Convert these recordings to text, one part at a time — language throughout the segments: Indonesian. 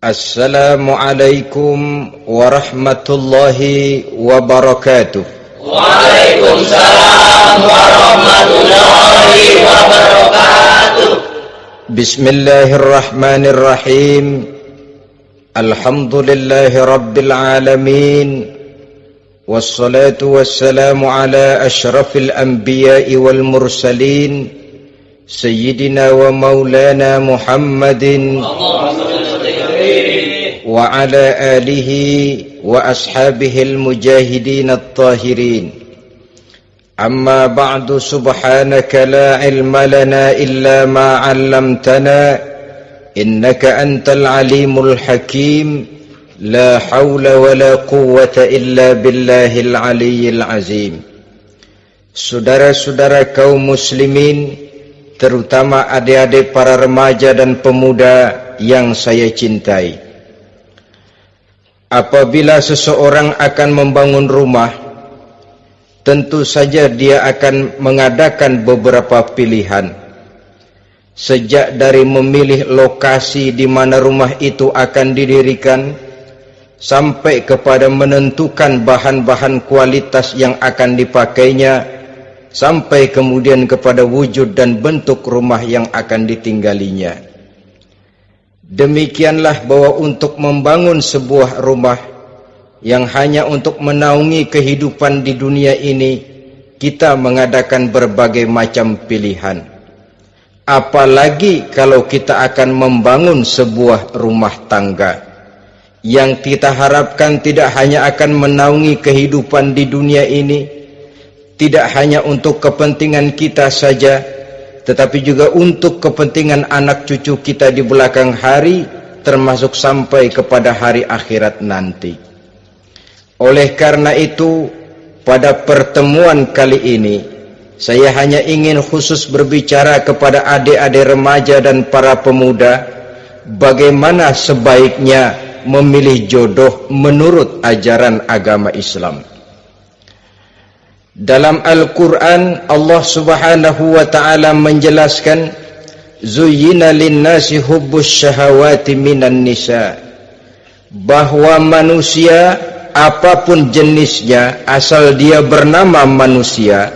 Assalamualaikum warahmatullahi wabarakatuh. Waalaikumsalam warahmatullahi wabarakatuh. Bismillahirrahmanirrahim. Alhamdulillahi rabbil alamin. Wassalatu wassalamu ala ashrafil anbiya'i wal mursalin, Sayyidina wa maulana Muhammadin wa ala alihi wa ashabihil mujahidin at-tahirin. Amma ba'du, subhanaka la ilma lana illa ma 'allamtana innaka antal alimul hakim. La hawla wa la quwwata illa billahil aliyyil azim. Saudara-saudara kaum muslimin, terutama adik-adik para remaja dan pemuda yang saya cintai. Apabila seseorang akan membangun rumah, tentu saja dia akan mengadakan beberapa pilihan. Sejak dari memilih lokasi di mana rumah itu akan didirikan, sampai kepada menentukan bahan-bahan kualitas yang akan dipakainya, sampai kemudian kepada wujud dan bentuk rumah yang akan ditinggalinya. Demikianlah bahwa untuk membangun sebuah rumah yang hanya untuk menaungi kehidupan di dunia ini, kita mengadakan berbagai macam pilihan. Apalagi kalau kita akan membangun sebuah rumah tangga yang kita harapkan tidak hanya akan menaungi kehidupan di dunia ini, tidak hanya untuk kepentingan kita saja, tetapi juga untuk kepentingan anak cucu kita di belakang hari, termasuk sampai kepada hari akhirat nanti. Oleh karena itu, pada pertemuan kali ini, saya hanya ingin khusus berbicara kepada adik-adik remaja dan para pemuda, bagaimana sebaiknya memilih jodoh menurut ajaran agama Islam. Dalam Al-Quran, Allah subhanahu wa ta'ala menjelaskan, Zuyyina linnasi hubbus syahawati minan nisa, bahwa manusia apapun jenisnya, asal dia bernama manusia,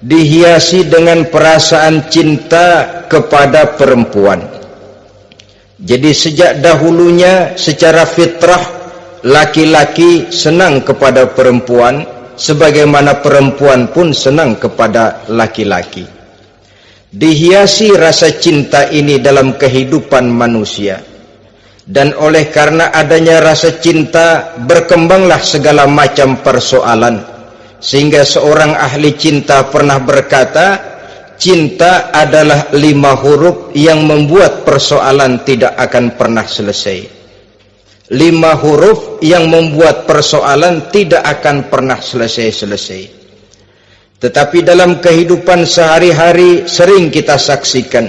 dihiasi dengan perasaan cinta kepada perempuan. Jadi sejak dahulunya secara fitrah, laki-laki senang kepada perempuan, sebagaimana perempuan pun senang kepada laki-laki. Dihiasi rasa cinta ini dalam kehidupan manusia, dan oleh karena adanya rasa cinta, berkembanglah segala macam persoalan, sehingga seorang ahli cinta pernah berkata, cinta adalah 5 huruf yang membuat persoalan tidak akan pernah selesai. 5 huruf yang membuat persoalan tidak akan pernah selesai-selesai. Tetapi dalam kehidupan sehari-hari sering kita saksikan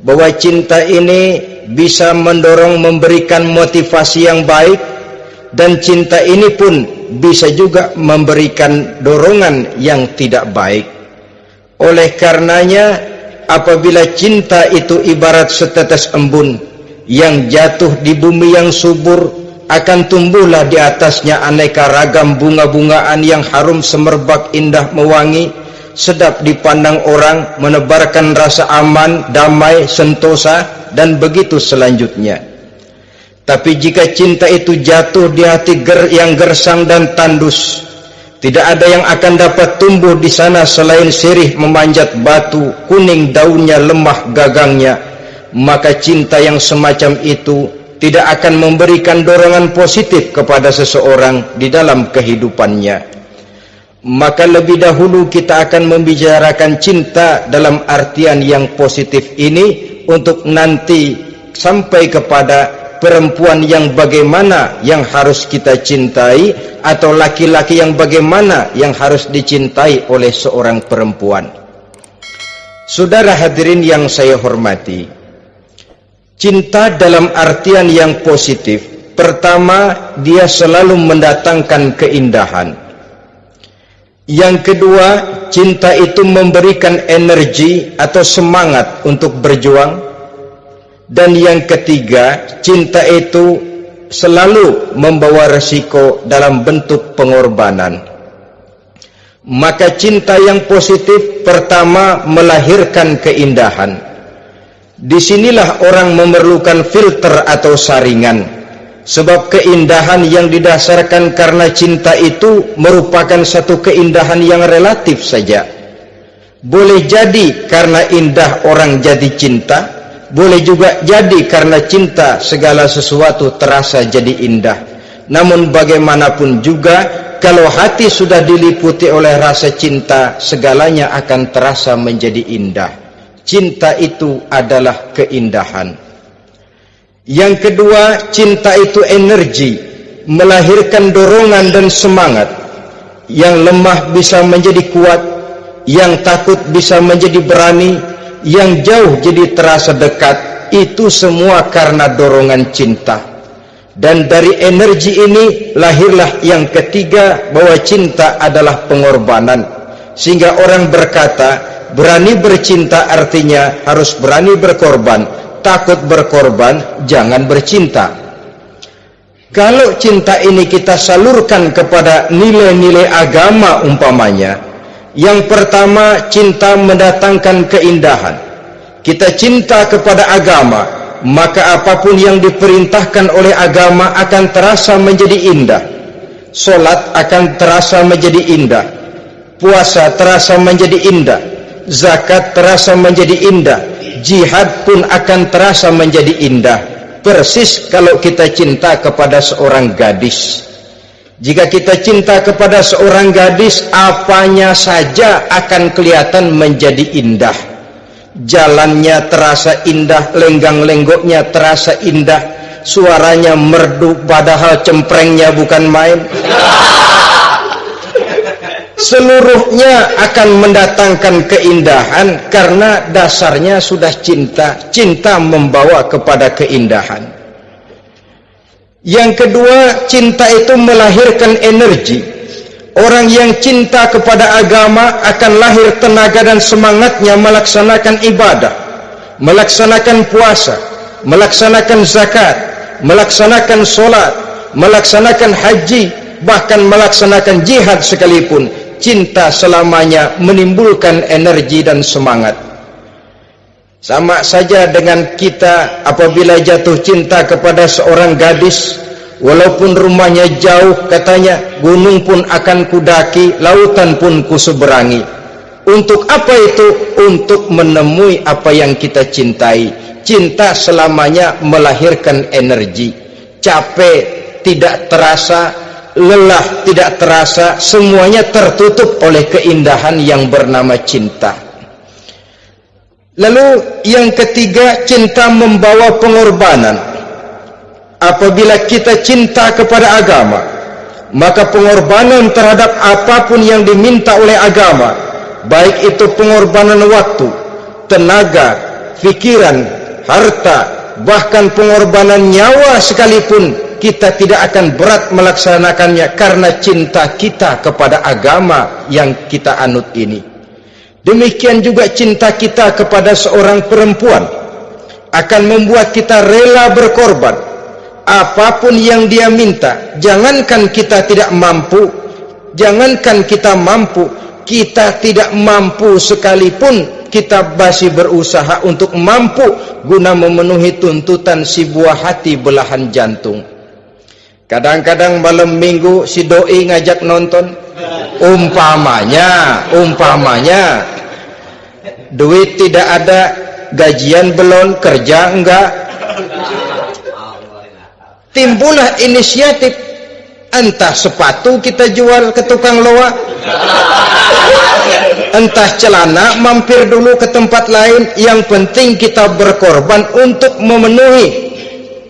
bahwa cinta ini bisa mendorong, memberikan motivasi yang baik, dan cinta ini pun bisa juga memberikan dorongan yang tidak baik. Oleh karenanya, apabila cinta itu ibarat setetes embun yang jatuh di bumi yang subur, akan tumbuhlah di atasnya aneka ragam bunga-bungaan yang harum semerbak, indah, mewangi, sedap dipandang orang, menebarkan rasa aman, damai, sentosa, dan begitu selanjutnya. Tapi jika cinta itu jatuh di hati yang gersang dan tandus, tidak ada yang akan dapat tumbuh di sana selain sirih memanjat batu, kuning daunnya, lemah gagangnya, maka cinta yang semacam itu tidak akan memberikan dorongan positif kepada seseorang di dalam kehidupannya. Maka lebih dahulu kita akan membicarakan cinta dalam artian yang positif ini, untuk nanti sampai kepada perempuan yang bagaimana yang harus kita cintai, atau laki-laki yang bagaimana yang harus dicintai oleh seorang perempuan. Saudara hadirin yang saya hormati, cinta dalam artian yang positif, pertama, dia selalu mendatangkan keindahan. Yang kedua, cinta itu memberikan energi atau semangat untuk berjuang. Dan yang ketiga, cinta itu selalu membawa resiko dalam bentuk pengorbanan. Maka cinta yang positif pertama melahirkan keindahan. Disinilah orang memerlukan filter atau saringan. Sebab keindahan yang didasarkan karena cinta itu merupakan satu keindahan yang relatif saja. Boleh jadi karena indah orang jadi cinta, boleh juga jadi karena cinta segala sesuatu terasa jadi indah. Namun bagaimanapun juga, kalau hati sudah diliputi oleh rasa cinta, segalanya akan terasa menjadi indah. Cinta itu adalah keindahan. Yang kedua, cinta itu energi, melahirkan dorongan dan semangat. Yang lemah bisa menjadi kuat, yang takut bisa menjadi berani, yang jauh jadi terasa dekat. Itu semua karena dorongan cinta. Dan dari energi ini lahirlah yang ketiga, bahwa cinta adalah pengorbanan. Sehingga orang berkata, berani bercinta artinya harus berani berkorban. Takut berkorban, jangan bercinta. Kalau cinta ini kita salurkan kepada nilai-nilai agama umpamanya, yang pertama, cinta mendatangkan keindahan. Kita cinta kepada agama, maka apapun yang diperintahkan oleh agama akan terasa menjadi indah. Solat akan terasa menjadi indah, puasa terasa menjadi indah, zakat terasa menjadi indah, jihad pun akan terasa menjadi indah. Persis kalau kita cinta kepada seorang gadis. Jika kita cinta kepada seorang gadis, apanya saja akan kelihatan menjadi indah. Jalannya terasa indah, lenggang-lenggoknya terasa indah, suaranya merdu padahal cemprengnya bukan main. Seluruhnya akan mendatangkan keindahan karena dasarnya sudah cinta. Cinta membawa kepada keindahan. Yang kedua, cinta itu melahirkan energi. Orang yang cinta kepada agama akan lahir tenaga dan semangatnya melaksanakan ibadah, melaksanakan puasa, melaksanakan zakat, melaksanakan sholat, melaksanakan haji, bahkan melaksanakan jihad sekalipun. Cinta selamanya menimbulkan energi dan semangat. Sama saja dengan kita apabila jatuh cinta kepada seorang gadis, walaupun rumahnya jauh, katanya, gunung pun akan kudaki, lautan pun kuseberangi. Untuk apa itu? Untuk menemui apa yang kita cintai. Cinta selamanya melahirkan energi. Capek tidak terasa, lelah tidak terasa, semuanya tertutup oleh keindahan yang bernama cinta. Lalu yang ketiga, cinta membawa pengorbanan. Apabila kita cinta kepada agama, maka pengorbanan terhadap apapun yang diminta oleh agama, baik itu pengorbanan waktu, tenaga, pikiran, harta, bahkan pengorbanan nyawa sekalipun, kita tidak akan berat melaksanakannya karena cinta kita kepada agama yang kita anut ini. Demikian juga cinta kita kepada seorang perempuan akan membuat kita rela berkorban. Apapun yang dia minta, jangankan kita tidak mampu, kita tidak mampu sekalipun, kita masih berusaha untuk mampu guna memenuhi tuntutan si buah hati belahan jantung. Kadang-kadang malam minggu si doi ngajak nonton, umpamanya duit tidak ada, gajian belum, kerja enggak, timbullah inisiatif, entah sepatu kita jual ke tukang loa, entah celana mampir dulu ke tempat lain, yang penting kita berkorban untuk memenuhi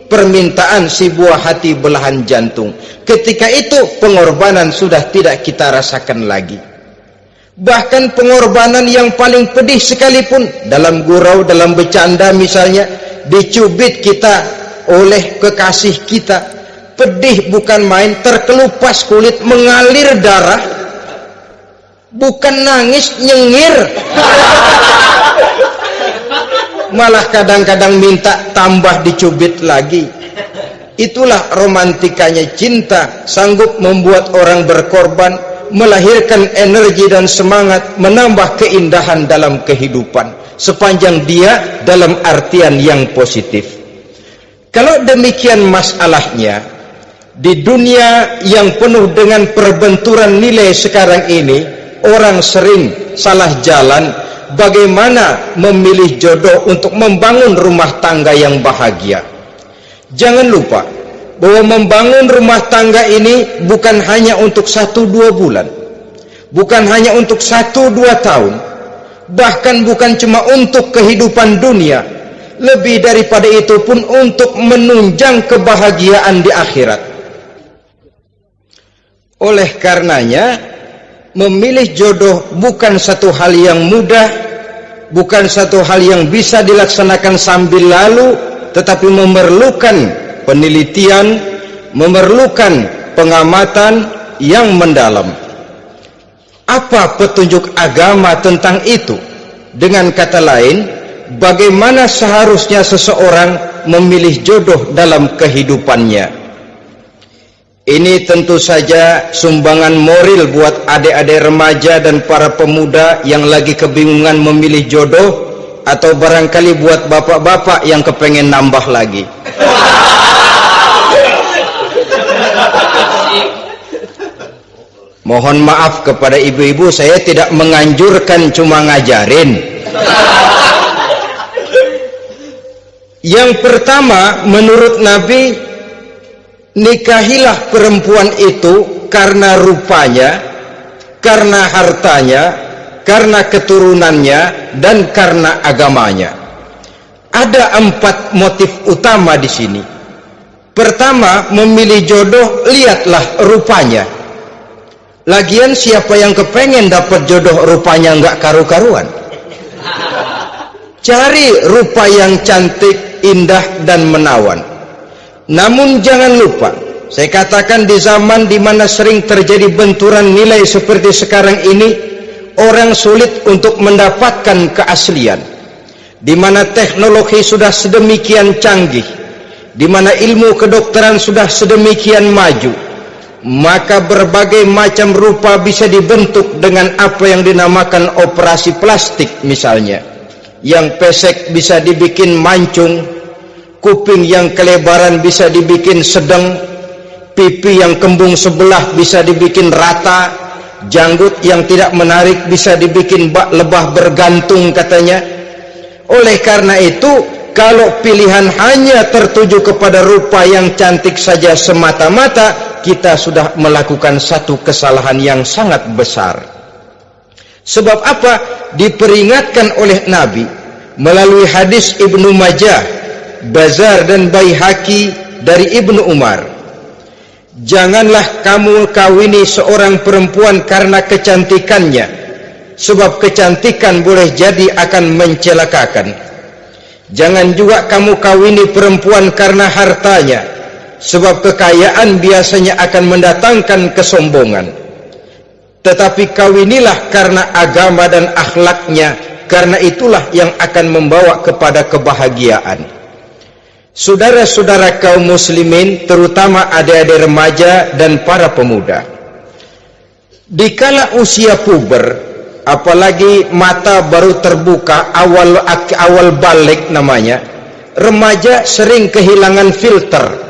permintaan si buah hati belahan jantung. Ketika itu pengorbanan sudah tidak kita rasakan lagi. Bahkan pengorbanan yang paling pedih sekalipun, dalam gurau, dalam bercanda misalnya, dicubit kita oleh kekasih kita, pedih bukan main, terkelupas kulit, mengalir darah, bukan nangis, nyengir. malah kadang-kadang minta tambah dicubit lagi. Itulah romantikanya cinta, sanggup membuat orang berkorban, melahirkan energi dan semangat, menambah keindahan dalam kehidupan, sepanjang dia dalam artian yang positif. Kalau demikian masalahnya, di dunia yang penuh dengan perbenturan nilai sekarang ini, orang sering salah jalan bagaimana memilih jodoh untuk membangun rumah tangga yang bahagia. Jangan lupa bahwa membangun rumah tangga ini bukan hanya untuk 1-2 bulan, bukan hanya untuk 1-2 tahun, bahkan bukan cuma untuk kehidupan dunia, lebih daripada itu pun untuk menunjang kebahagiaan di akhirat. Oleh karenanya, memilih jodoh bukan satu hal yang mudah, bukan satu hal yang bisa dilaksanakan sambil lalu, tetapi memerlukan penelitian, memerlukan pengamatan yang mendalam. Apa petunjuk agama tentang itu? Dengan kata lain, bagaimana seharusnya seseorang memilih jodoh dalam kehidupannya? Ini tentu saja sumbangan moral buat adik-adik remaja dan para pemuda yang lagi kebingungan memilih jodoh, atau barangkali buat bapak-bapak yang kepengen nambah lagi. Mohon maaf kepada ibu-ibu, saya tidak menganjurkan, cuma ngajarin. Yang pertama, menurut Nabi, nikahilah perempuan itu karena rupanya, karena hartanya, karena keturunannya, dan karena agamanya. Ada 4 motif utama di sini. Pertama, memilih jodoh, lihatlah rupanya. Lagian siapa yang kepengen dapat jodoh rupanya nggak karu-karuan? Cari rupa yang cantik, indah, dan menawan. Namun jangan lupa, saya katakan di zaman di mana sering terjadi benturan nilai seperti sekarang ini, orang sulit untuk mendapatkan keaslian. Di mana teknologi sudah sedemikian canggih, di mana ilmu kedokteran sudah sedemikian maju, maka berbagai macam rupa bisa dibentuk dengan apa yang dinamakan operasi plastik misalnya. Yang pesek bisa dibikin mancung, kuping yang kelebaran bisa dibikin sedang, pipi yang kembung sebelah bisa dibikin rata, janggut yang tidak menarik bisa dibikin bak lebah bergantung katanya. Oleh karena itu, kalau pilihan hanya tertuju kepada rupa yang cantik saja semata-mata, kita sudah melakukan satu kesalahan yang sangat besar. Sebab apa? Diperingatkan oleh Nabi melalui hadis Ibnu Majah, Bazar dan Baihaqi dari Ibnu Umar. Janganlah kamu kawini seorang perempuan karena kecantikannya, sebab kecantikan boleh jadi akan mencelakakan. Jangan juga kamu kawini perempuan karena hartanya, sebab kekayaan biasanya akan mendatangkan kesombongan. Tetapi kawinilah karena agama dan akhlaknya, karena itulah yang akan membawa kepada kebahagiaan. Saudara-saudara kaum muslimin, terutama adik-adik remaja dan para pemuda, dikala usia puber, apalagi mata baru terbuka, awal balik namanya, remaja sering kehilangan filter.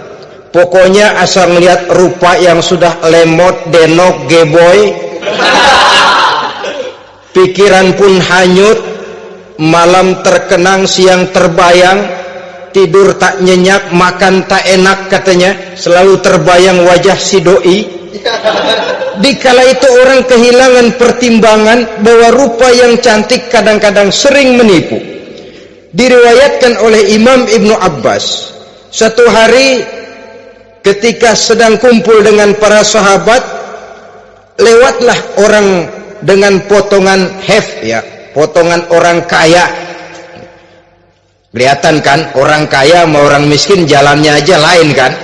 Pokoknya asal melihat rupa yang sudah lemot, denok, geboy, pikiran pun hanyut, malam terkenang, siang terbayang, tidur tak nyenyak, makan tak enak katanya, selalu terbayang wajah si doi. Dikala itu orang kehilangan pertimbangan bahwa rupa yang cantik kadang-kadang sering menipu. Diriwayatkan oleh Imam Ibnu Abbas, satu hari ketika sedang kumpul dengan para sahabat, lewatlah orang dengan potongan potongan orang kaya. Kelihatan kan, orang kaya sama orang miskin jalannya aja lain kan?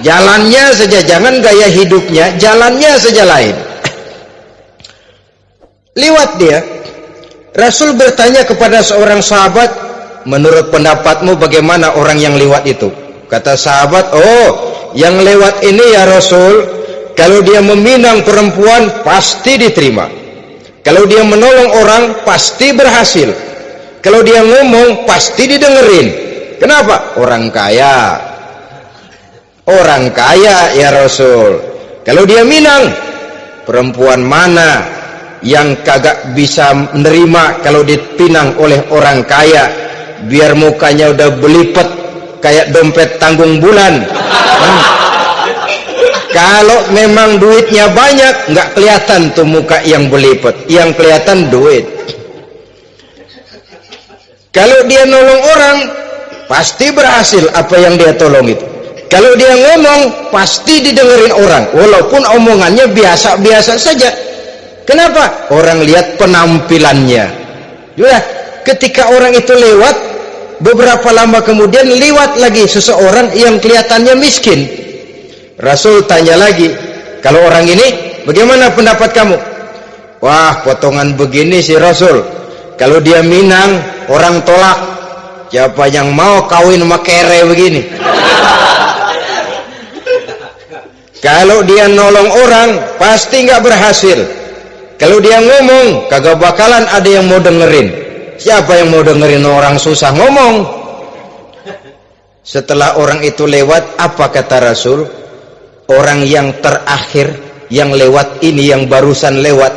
Jalannya saja, jangan gaya hidupnya, jalannya saja lain. Lewat dia, Rasul bertanya kepada seorang sahabat, menurut pendapatmu bagaimana orang yang lewat itu? Kata sahabat, oh yang lewat ini ya Rasul, kalau dia meminang perempuan pasti diterima, kalau dia menolong orang pasti berhasil, kalau dia ngomong pasti didengerin. Kenapa? Orang kaya. Orang kaya ya Rasul. Kalau dia minang, perempuan mana yang kagak bisa menerima kalau dipinang oleh orang kaya, biar mukanya udah belipet kayak dompet tanggung bulan. Kalau memang duitnya banyak, nggak kelihatan tuh muka yang belipet, yang kelihatan duit. Kalau dia nolong orang pasti berhasil apa yang dia tolong itu. Kalau dia ngomong pasti didengerin orang, walaupun omongannya biasa-biasa saja. Kenapa? Orang lihat penampilannya. Sudah, ketika orang itu lewat, beberapa lama kemudian lewat lagi seseorang yang kelihatannya miskin. Rasul tanya lagi, kalau orang ini bagaimana pendapat kamu? Wah, potongan begini sih Rasul, kalau dia minang orang tolak. Siapa yang mau kawin sama kere begini? Kalau dia nolong orang pasti nggak berhasil. Kalau dia ngomong kagak bakalan ada yang mau dengerin. Siapa yang mau dengerin orang susah ngomong? Setelah orang itu lewat, apa kata Rasul? Orang yang terakhir yang lewat ini, yang barusan lewat,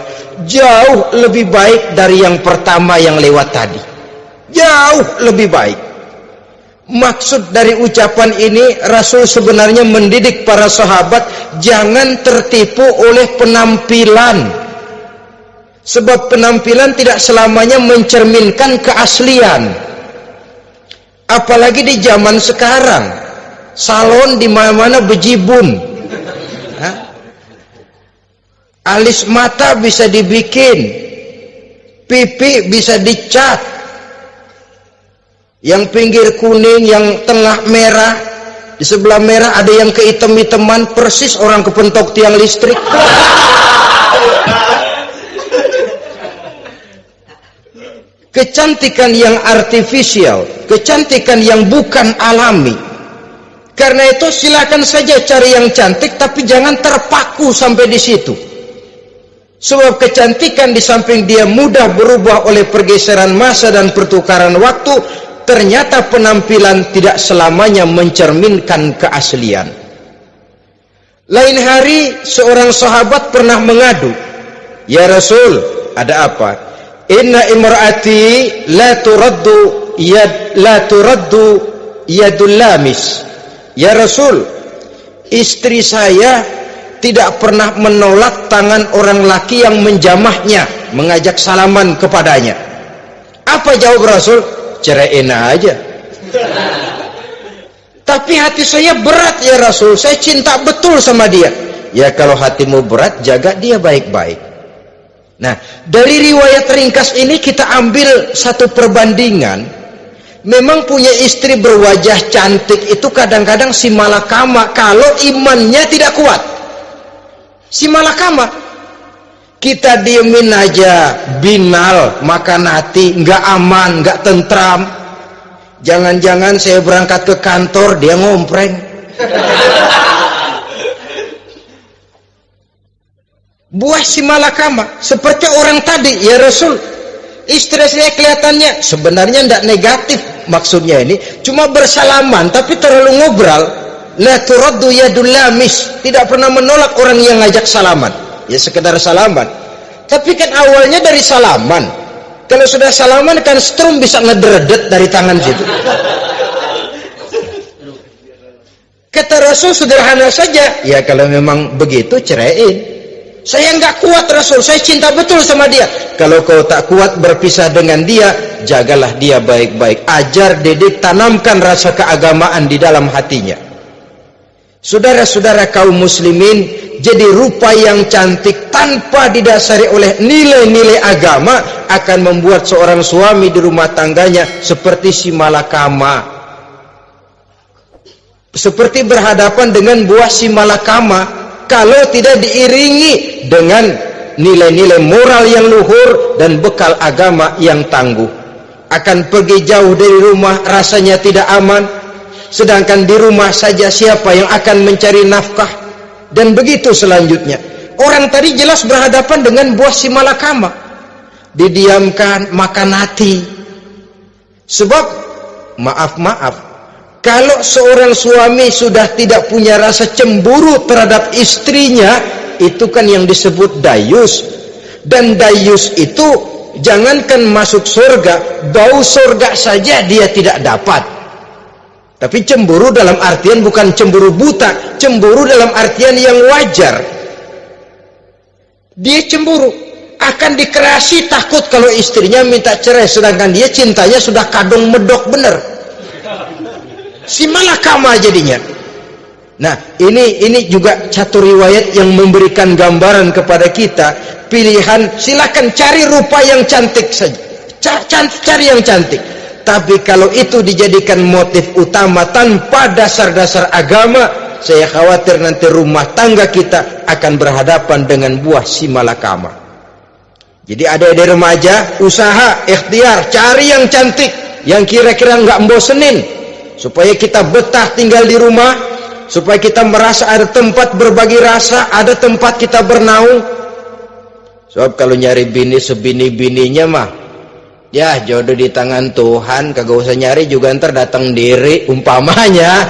jauh lebih baik dari yang pertama yang lewat tadi. Jauh lebih baik. Maksud dari ucapan ini, Rasul sebenarnya mendidik para sahabat jangan tertipu oleh penampilan. Sebab penampilan tidak selamanya mencerminkan keaslian. Apalagi di zaman sekarang, salon di mana-mana bejibun. Alis mata bisa dibikin, pipi bisa dicat, yang pinggir kuning, yang tengah merah, di sebelah merah ada yang kehitam-hitaman, persis orang kepentok tiang listrik. Kecantikan yang artifisial, kecantikan yang bukan alami. Karena itu silakan saja cari yang cantik, tapi jangan terpaku sampai di situ. Sebab kecantikan di samping dia mudah berubah oleh pergeseran masa dan pertukaran waktu, ternyata penampilan tidak selamanya mencerminkan keaslian. Lain hari seorang sahabat pernah mengadu, "Ya Rasul, ada apa? Inna imraati la turaddu yadul lamis." Ya Rasul, istri saya tidak pernah menolak tangan orang laki yang menjamahnya, mengajak salaman kepadanya. Apa jawab Rasul? Ceraiin aja. Tapi hati saya berat ya Rasul, saya cinta betul sama dia. Ya kalau hatimu berat, jaga dia baik-baik. Nah, dari riwayat ringkas ini kita ambil satu perbandingan. Memang punya istri berwajah cantik itu kadang-kadang si malakama kalau imannya tidak kuat. Si malakama, kita diemin aja, binal, makan hati, nggak aman, nggak tentram. Jangan-jangan saya berangkat ke kantor, dia ngompreng. Buah si malakama seperti orang tadi, ya Rasul, istri saya kelihatannya sebenarnya tidak negatif maksudnya ini, cuma bersalaman tapi terlalu ngobrol. La turaddu yadul lamis, tidak pernah menolak orang yang ngajak salaman, ya sekedar salaman. Tapi kan awalnya dari salaman, kalau sudah salaman kan strum bisa ngederedet dari tangan situ. Kata Rasul sederhana saja, ya kalau memang begitu ceraiin. Saya nggak kuat Rasul, saya cinta betul sama dia. Kalau kau tak kuat berpisah dengan dia, jagalah dia baik-baik. Ajar, didik, tanamkan rasa keagamaan di dalam hatinya. Saudara-saudara kaum muslimin, jadi rupa yang cantik tanpa didasari oleh nilai-nilai agama akan membuat seorang suami di rumah tangganya seperti si malakama. Seperti berhadapan dengan buah si malakama. Kalau tidak diiringi dengan nilai-nilai moral yang luhur dan bekal agama yang tangguh. akan pergi jauh dari rumah rasanya tidak aman, sedangkan di rumah saja siapa yang akan mencari nafkah, dan begitu selanjutnya. Orang tadi jelas berhadapan dengan buah si malakama, didiamkan, makan hati. Sebab maaf kalau seorang suami sudah tidak punya rasa cemburu terhadap istrinya, itu kan yang disebut dayus. Dan dayus itu jangankan masuk surga, bau surga saja dia tidak dapat. Tapi cemburu dalam artian bukan cemburu buta, cemburu dalam artian yang wajar. Dia cemburu, akan dikerasi takut kalau istrinya minta cerai, sedangkan dia cintanya sudah kadung medok bener. Si malakama jadinya. Nah, ini juga satu riwayat yang memberikan gambaran kepada kita pilihan. Silakan cari rupa yang cantik saja, cari yang cantik. Tapi kalau itu dijadikan motif utama tanpa dasar-dasar agama, saya khawatir nanti rumah tangga kita akan berhadapan dengan buah si malakama. Jadi adik-adik remaja, usaha, ikhtiar, cari yang cantik, yang kira-kira nggak membosenin, supaya kita betah tinggal di rumah, supaya kita merasa ada tempat berbagi rasa, ada tempat kita bernaung. Sebab kalau nyari bini sebini-bininya mah, ya jodoh di tangan Tuhan, kagak usah nyari juga ntar datang diri umpamanya.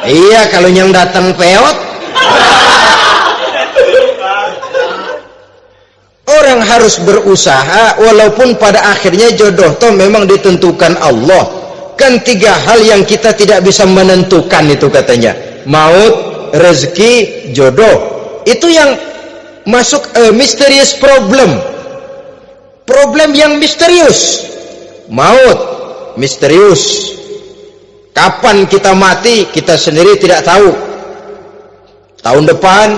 Iya, kalau yang datang peot. Orang harus berusaha, walaupun pada akhirnya jodoh toh memang ditentukan Allah. Kan 3 hal yang kita tidak bisa menentukan itu katanya. Maut, rezeki, jodoh. Itu yang masuk mysterious problem. Problem yang misterius. Maut, misterius. Kapan kita mati, kita sendiri tidak tahu. Tahun depan,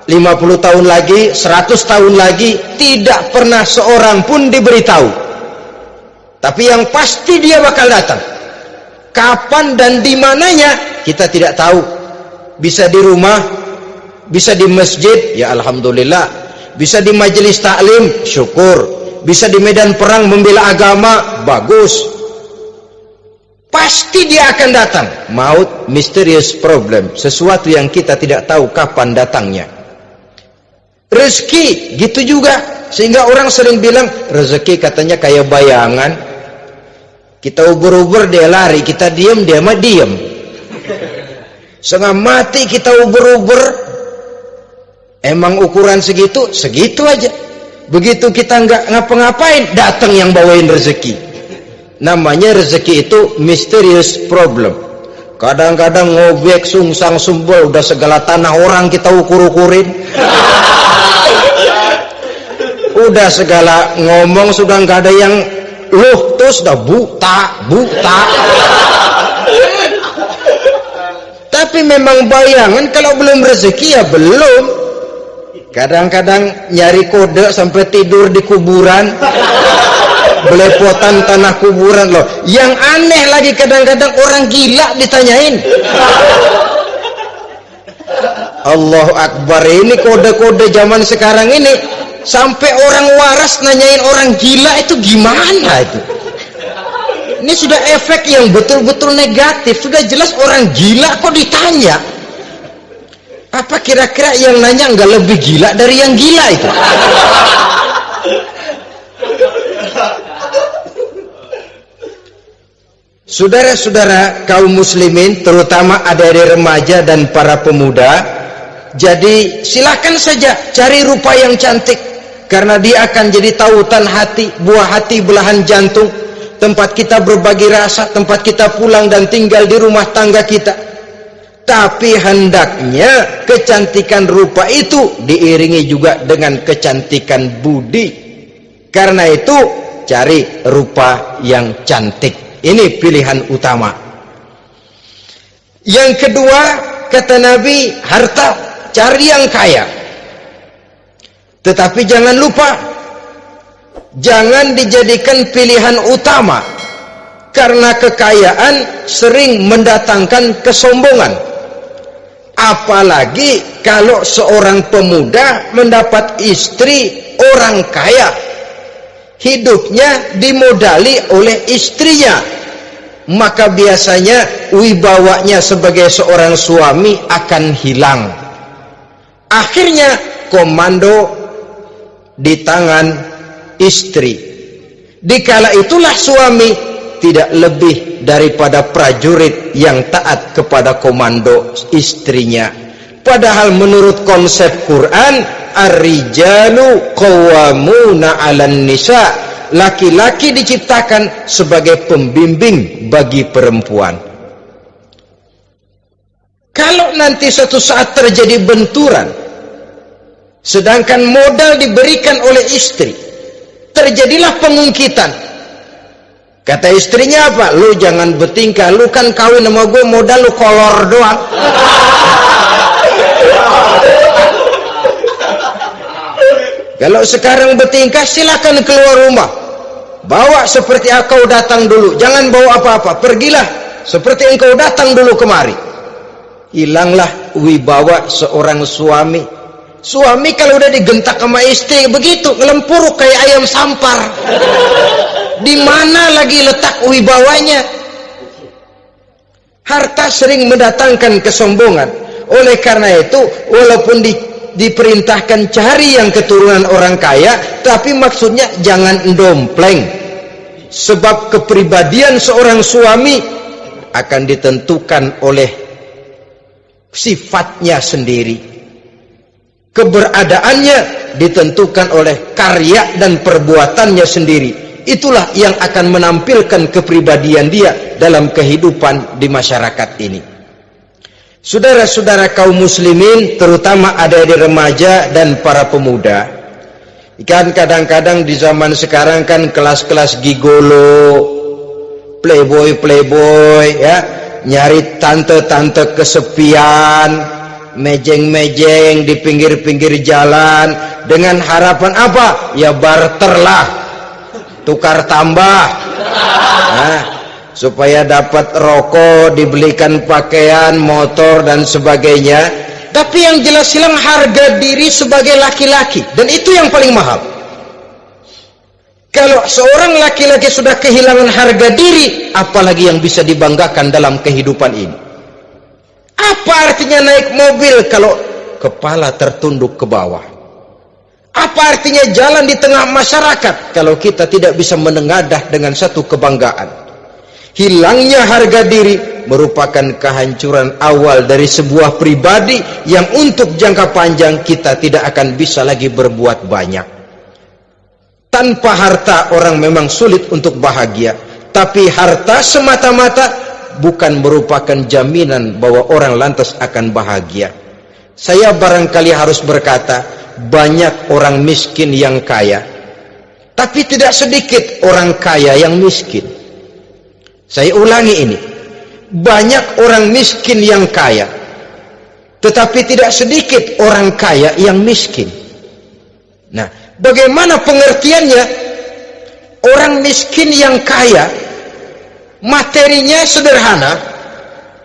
50 tahun lagi, 100 tahun lagi, tidak pernah seorang pun diberitahu. Tapi yang pasti dia bakal datang. Kapan dan di mananya kita tidak tahu. Bisa di rumah, bisa di masjid, ya alhamdulillah. Bisa di majelis taklim, syukur. Bisa di medan perang membela agama, bagus. Pasti dia akan datang. Maut, mysterious problem, sesuatu yang kita tidak tahu kapan datangnya. Rezeki gitu juga, sehingga orang sering bilang rezeki katanya kayak bayangan. Kita ubur-ubur dia lari, kita diam dia mah diam. Setengah mati kita ubur-ubur, emang ukuran segitu aja. Begitu kita nggak ngapa-ngapain, datang yang bawain rezeki. Namanya rezeki itu mysterious problem. Kadang-kadang ngobek, sungsang, sumbul, udah segala tanah orang kita ukur-ukurin. Udah segala ngomong sudah nggak ada yang loh, terus udah buta. Tapi memang bayangan, kalau belum rezeki ya belum. Kadang-kadang nyari kode sampai tidur di kuburan, belepotan tanah kuburan loh. Yang aneh lagi kadang-kadang orang gila ditanyain. Allahu Akbar, ini kode-kode zaman sekarang ini. Sampai orang waras nanyain orang gila, itu gimana itu? Ini sudah efek yang betul-betul negatif. Sudah jelas orang gila kok ditanya. Apa kira-kira yang nanya nggak lebih gila dari yang gila itu? Saudara-saudara kaum muslimin, terutama adik-adik remaja dan para pemuda, jadi silakan saja cari rupa yang cantik, karena dia akan jadi tautan hati, buah hati belahan jantung, tempat kita berbagi rasa, tempat kita pulang dan tinggal di rumah tangga kita. Tapi hendaknya kecantikan rupa itu diiringi juga dengan kecantikan budi. Karena itu cari rupa yang cantik. Ini pilihan utama. Yang kedua, kata Nabi, harta, cari yang kaya. Tetapi jangan lupa, jangan dijadikan pilihan utama, karena kekayaan sering mendatangkan kesombongan. Apalagi kalau seorang pemuda mendapat istri orang kaya. hidupnya dimodali oleh istrinya, maka biasanya wibawanya sebagai seorang suami akan hilang. Akhirnya komando di tangan istri. Dikala itulah suami tidak lebih daripada prajurit yang taat kepada komando istrinya. Padahal menurut konsep Quran, ar-rijalu qawwamuna 'alan nisa, laki-laki diciptakan sebagai pembimbing bagi perempuan. Kalau nanti suatu saat terjadi benturan, sedangkan modal diberikan oleh istri, terjadilah pengungkitan. Kata istrinya apa? Lu jangan bertingkah, lu kan kawin sama gue, modal lu kolor doang. Kalau sekarang bertingkah, silakan keluar rumah, bawa seperti engkau datang dulu, jangan bawa apa-apa, pergilah seperti engkau datang dulu kemari. Hilanglah wibawa seorang suami. Suami kalau udah digentak sama istri begitu, ngelempuruk kayak ayam sampar. Di mana lagi letak wibawanya? Harta sering mendatangkan kesombongan. Oleh karena itu, walaupun diperintahkan cari yang keturunan orang kaya, tapi maksudnya jangan dompleng. Sebab kepribadian seorang suami akan ditentukan oleh sifatnya sendiri. Keberadaannya ditentukan oleh karya dan perbuatannya sendiri. Itulah yang akan menampilkan kepribadian dia dalam kehidupan di masyarakat ini. Saudara-saudara kaum muslimin, terutama adik-adik remaja dan para pemuda, kan kadang-kadang di zaman sekarang kan kelas-kelas gigolo, playboy ya, nyari tante-tante kesepian, mejeng-mejeng di pinggir-pinggir jalan dengan harapan apa? Ya barterlah, tukar tambah, supaya dapat rokok, dibelikan pakaian, motor dan sebagainya. Tapi yang jelas hilang harga diri sebagai laki-laki, dan itu yang paling mahal. Kalau seorang laki-laki sudah kehilangan harga diri, apalagi yang bisa dibanggakan dalam kehidupan ini? Apa artinya naik mobil kalau kepala tertunduk ke bawah? Apa artinya jalan di tengah masyarakat kalau kita tidak bisa menengadah dengan satu kebanggaan? Hilangnya harga diri merupakan kehancuran awal dari sebuah pribadi yang untuk jangka panjang kita tidak akan bisa lagi berbuat banyak. Tanpa harta orang memang sulit untuk bahagia, tapi harta semata-mata bukan merupakan jaminan bahwa orang lantas akan bahagia. Saya barangkali harus berkata, banyak orang miskin yang kaya, tapi tidak sedikit orang kaya yang miskin. Saya ulangi ini, banyak orang miskin yang kaya, tetapi tidak sedikit orang kaya yang miskin. Nah, bagaimana pengertiannya? Orang miskin yang kaya, materinya sederhana,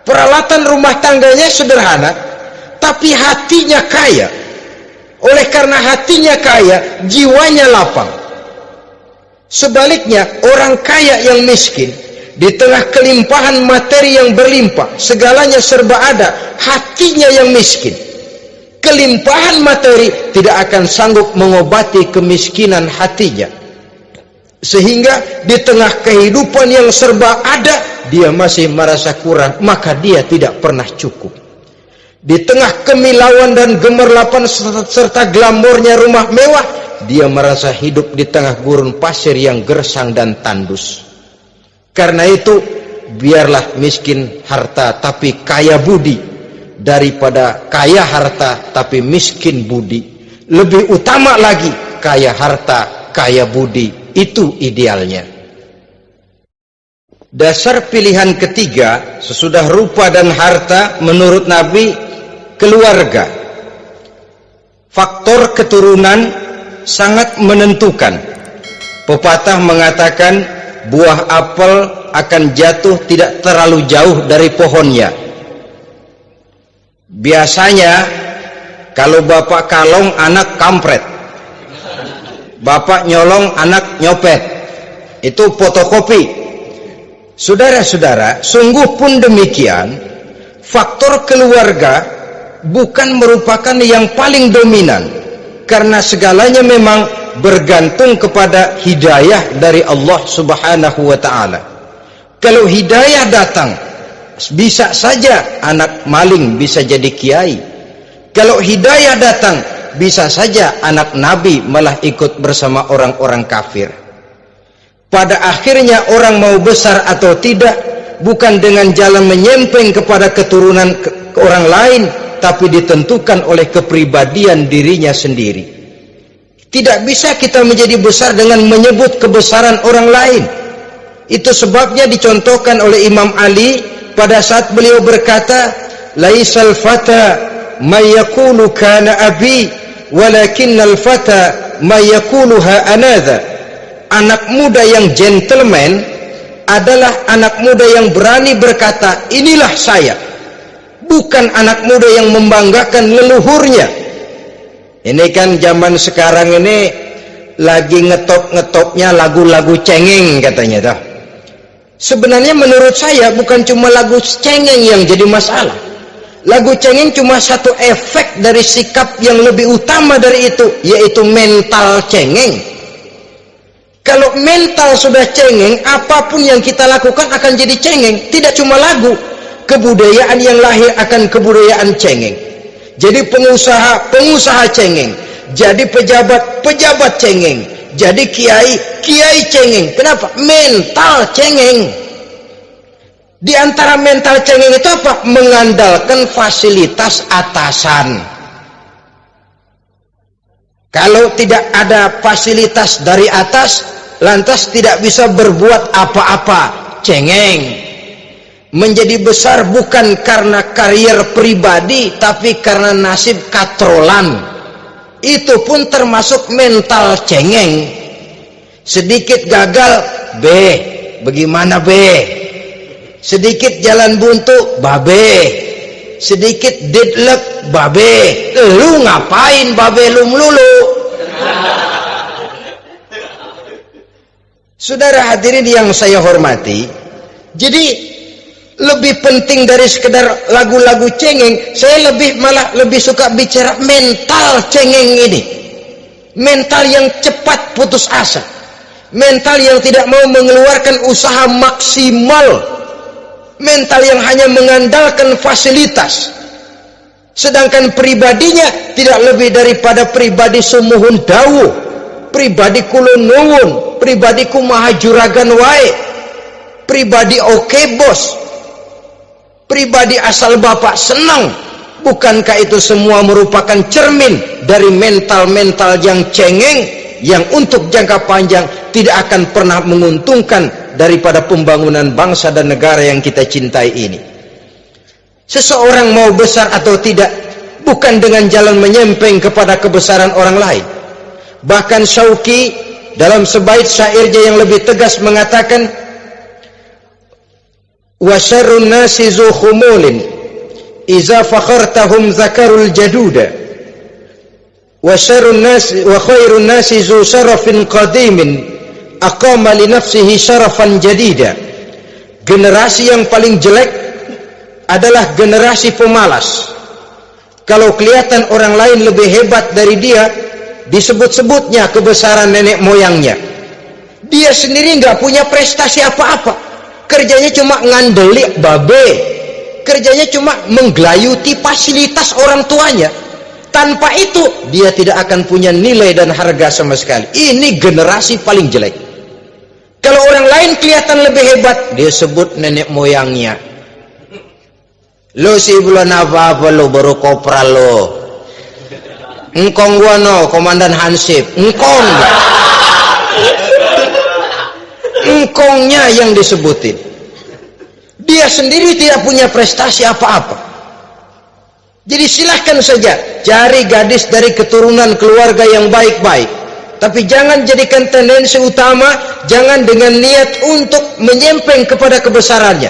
peralatan rumah tangganya sederhana, tapi hatinya kaya. Oleh karena hatinya kaya, jiwanya lapang. Sebaliknya, orang kaya yang miskin, di tengah kelimpahan materi yang berlimpah, segalanya serba ada, hatinya yang miskin. Kelimpahan materi tidak akan sanggup mengobati kemiskinan hatinya. Sehingga di tengah kehidupan yang serba ada, dia masih merasa kurang, maka dia tidak pernah cukup. Di tengah kemilauan dan gemerlapan serta glamornya rumah mewah, dia merasa hidup di tengah gurun pasir yang gersang dan tandus. Karena itu, biarlah miskin harta tapi kaya budi, daripada kaya harta tapi miskin budi. Lebih utama lagi, kaya harta, kaya budi. Itu idealnya. Dasar pilihan ketiga sesudah rupa dan harta menurut Nabi, keluarga. Faktor keturunan sangat menentukan. Pepatah mengatakan buah apel akan jatuh tidak terlalu jauh dari pohonnya. Biasanya kalau bapak kalong, anak kampret. bapak nyolong, anak nyopet. Itu fotokopi. Saudara-saudara, sungguh pun demikian, faktor keluarga bukan merupakan yang paling dominan, karena segalanya memang bergantung kepada hidayah dari Allah Subhanahu wa ta'ala. Kalau hidayah datang, bisa saja anak maling bisa jadi kiai. Kalau hidayah datang, bisa saja anak nabi malah ikut bersama orang-orang kafir. Pada akhirnya orang mau besar atau tidak bukan dengan jalan menyempeng kepada keturunan orang lain, tapi ditentukan oleh kepribadian dirinya sendiri. Tidak bisa kita menjadi besar dengan menyebut kebesaran orang lain. Itu sebabnya dicontohkan oleh Imam Ali pada saat beliau berkata, laisal fata may yaqulu kana abi walakinnal fata may yaquluha anadha. Anak muda yang gentleman adalah anak muda yang berani berkata, inilah saya. Bukan anak muda yang membanggakan leluhurnya. Ini kan zaman sekarang ini lagi ngetop-ngetopnya lagu-lagu cengeng katanya dah. Sebenarnya menurut saya bukan cuma lagu cengeng yang jadi masalah. Lagu cengeng cuma satu efek dari sikap yang lebih utama dari itu, yaitu mental cengeng. Kalau mental sudah cengeng, apapun yang kita lakukan akan jadi cengeng. Tidak cuma lagu, kebudayaan yang lahir akan kebudayaan cengeng. Jadi pengusaha cengeng, jadi pejabat cengeng, jadi kiai cengeng. Kenapa? Mental cengeng. Di antara mental cengeng itu apa? Mengandalkan fasilitas atasan. Kalau tidak ada fasilitas dari atas, lantas tidak bisa berbuat apa-apa, cengeng. Menjadi besar bukan karena karier pribadi, tapi karena nasib katrolan. Itu pun termasuk mental cengeng. Sedikit gagal, bagaimana sedikit jalan buntu, sedikit deadlock, lu ngapain lu melulu? Saudara hadirin yang saya hormati, jadi lebih penting dari sekedar lagu-lagu cengeng, saya malah lebih suka bicara mental cengeng ini. Mental yang cepat putus asa, mental yang tidak mau mengeluarkan usaha maksimal, mental yang hanya mengandalkan fasilitas, sedangkan pribadinya tidak lebih daripada pribadi sumuhun dawuh, pribadi kulon nuwun, pribadi kumaha juragan wae, pribadi oke bos, pribadi asal bapak senang. Bukankah itu semua merupakan cermin dari mental-mental yang cengeng, yang untuk jangka panjang tidak akan pernah menguntungkan daripada pembangunan bangsa dan negara yang kita cintai ini. Seseorang mau besar atau tidak bukan dengan jalan menyempeng kepada kebesaran orang lain. Bahkan Syauqi dalam sebait syairnya yang lebih tegas mengatakan, wa syarrun nasi zu khumulin iza fakhartahum zakarul jaduda wa syarrun nasi wa khairun nasi zu syarafin qadimin aqama li nafsihi syarafan jadida. Generasi yang paling jelek adalah generasi pemalas. Kalau kelihatan orang lain lebih hebat dari dia, disebut-sebutnya kebesaran nenek moyangnya. Dia sendiri nggak punya prestasi apa-apa. Kerjanya cuma ngandelik kerjanya cuma menggelayuti fasilitas orang tuanya. Tanpa itu dia tidak akan punya nilai dan harga sama sekali. Ini generasi paling jelek. Kalau orang lain kelihatan lebih hebat, dia sebut nenek moyangnya. Lo sih belum apa-apa, lo baru kopral lo. Engkong gua no, komandan Hansip. Engkongnya yang disebutin. Dia sendiri tidak punya prestasi apa-apa. Jadi silahkan saja cari gadis dari keturunan keluarga yang baik-baik, tapi jangan jadikan tendensi utama, jangan dengan niat untuk menyempeng kepada kebesarannya,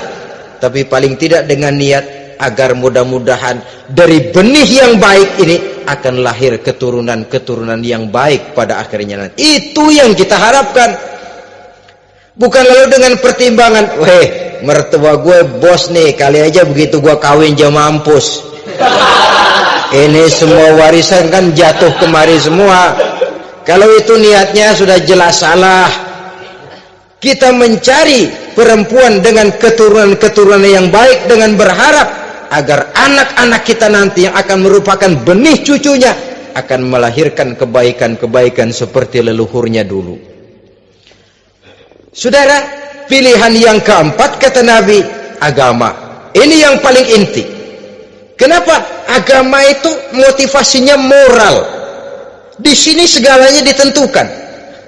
tapi paling tidak dengan niat agar mudah-mudahan dari benih yang baik ini akan lahir keturunan-keturunan yang baik pada akhirnya nanti. Itu yang kita harapkan. Bukan lalu dengan pertimbangan, weh, mertua gue bos nih, kali aja begitu gue kawin jam mampus. Ini semua warisan kan jatuh kemari semua. Kalau itu niatnya sudah jelas salah. Kita mencari perempuan dengan keturunan-keturunan yang baik dengan berharap agar anak-anak kita nanti yang akan merupakan benih cucunya akan melahirkan kebaikan-kebaikan seperti leluhurnya dulu. Saudara, pilihan yang keempat kata Nabi, agama. Ini yang paling inti. Kenapa? Agama itu motivasinya moral. Di sini segalanya ditentukan.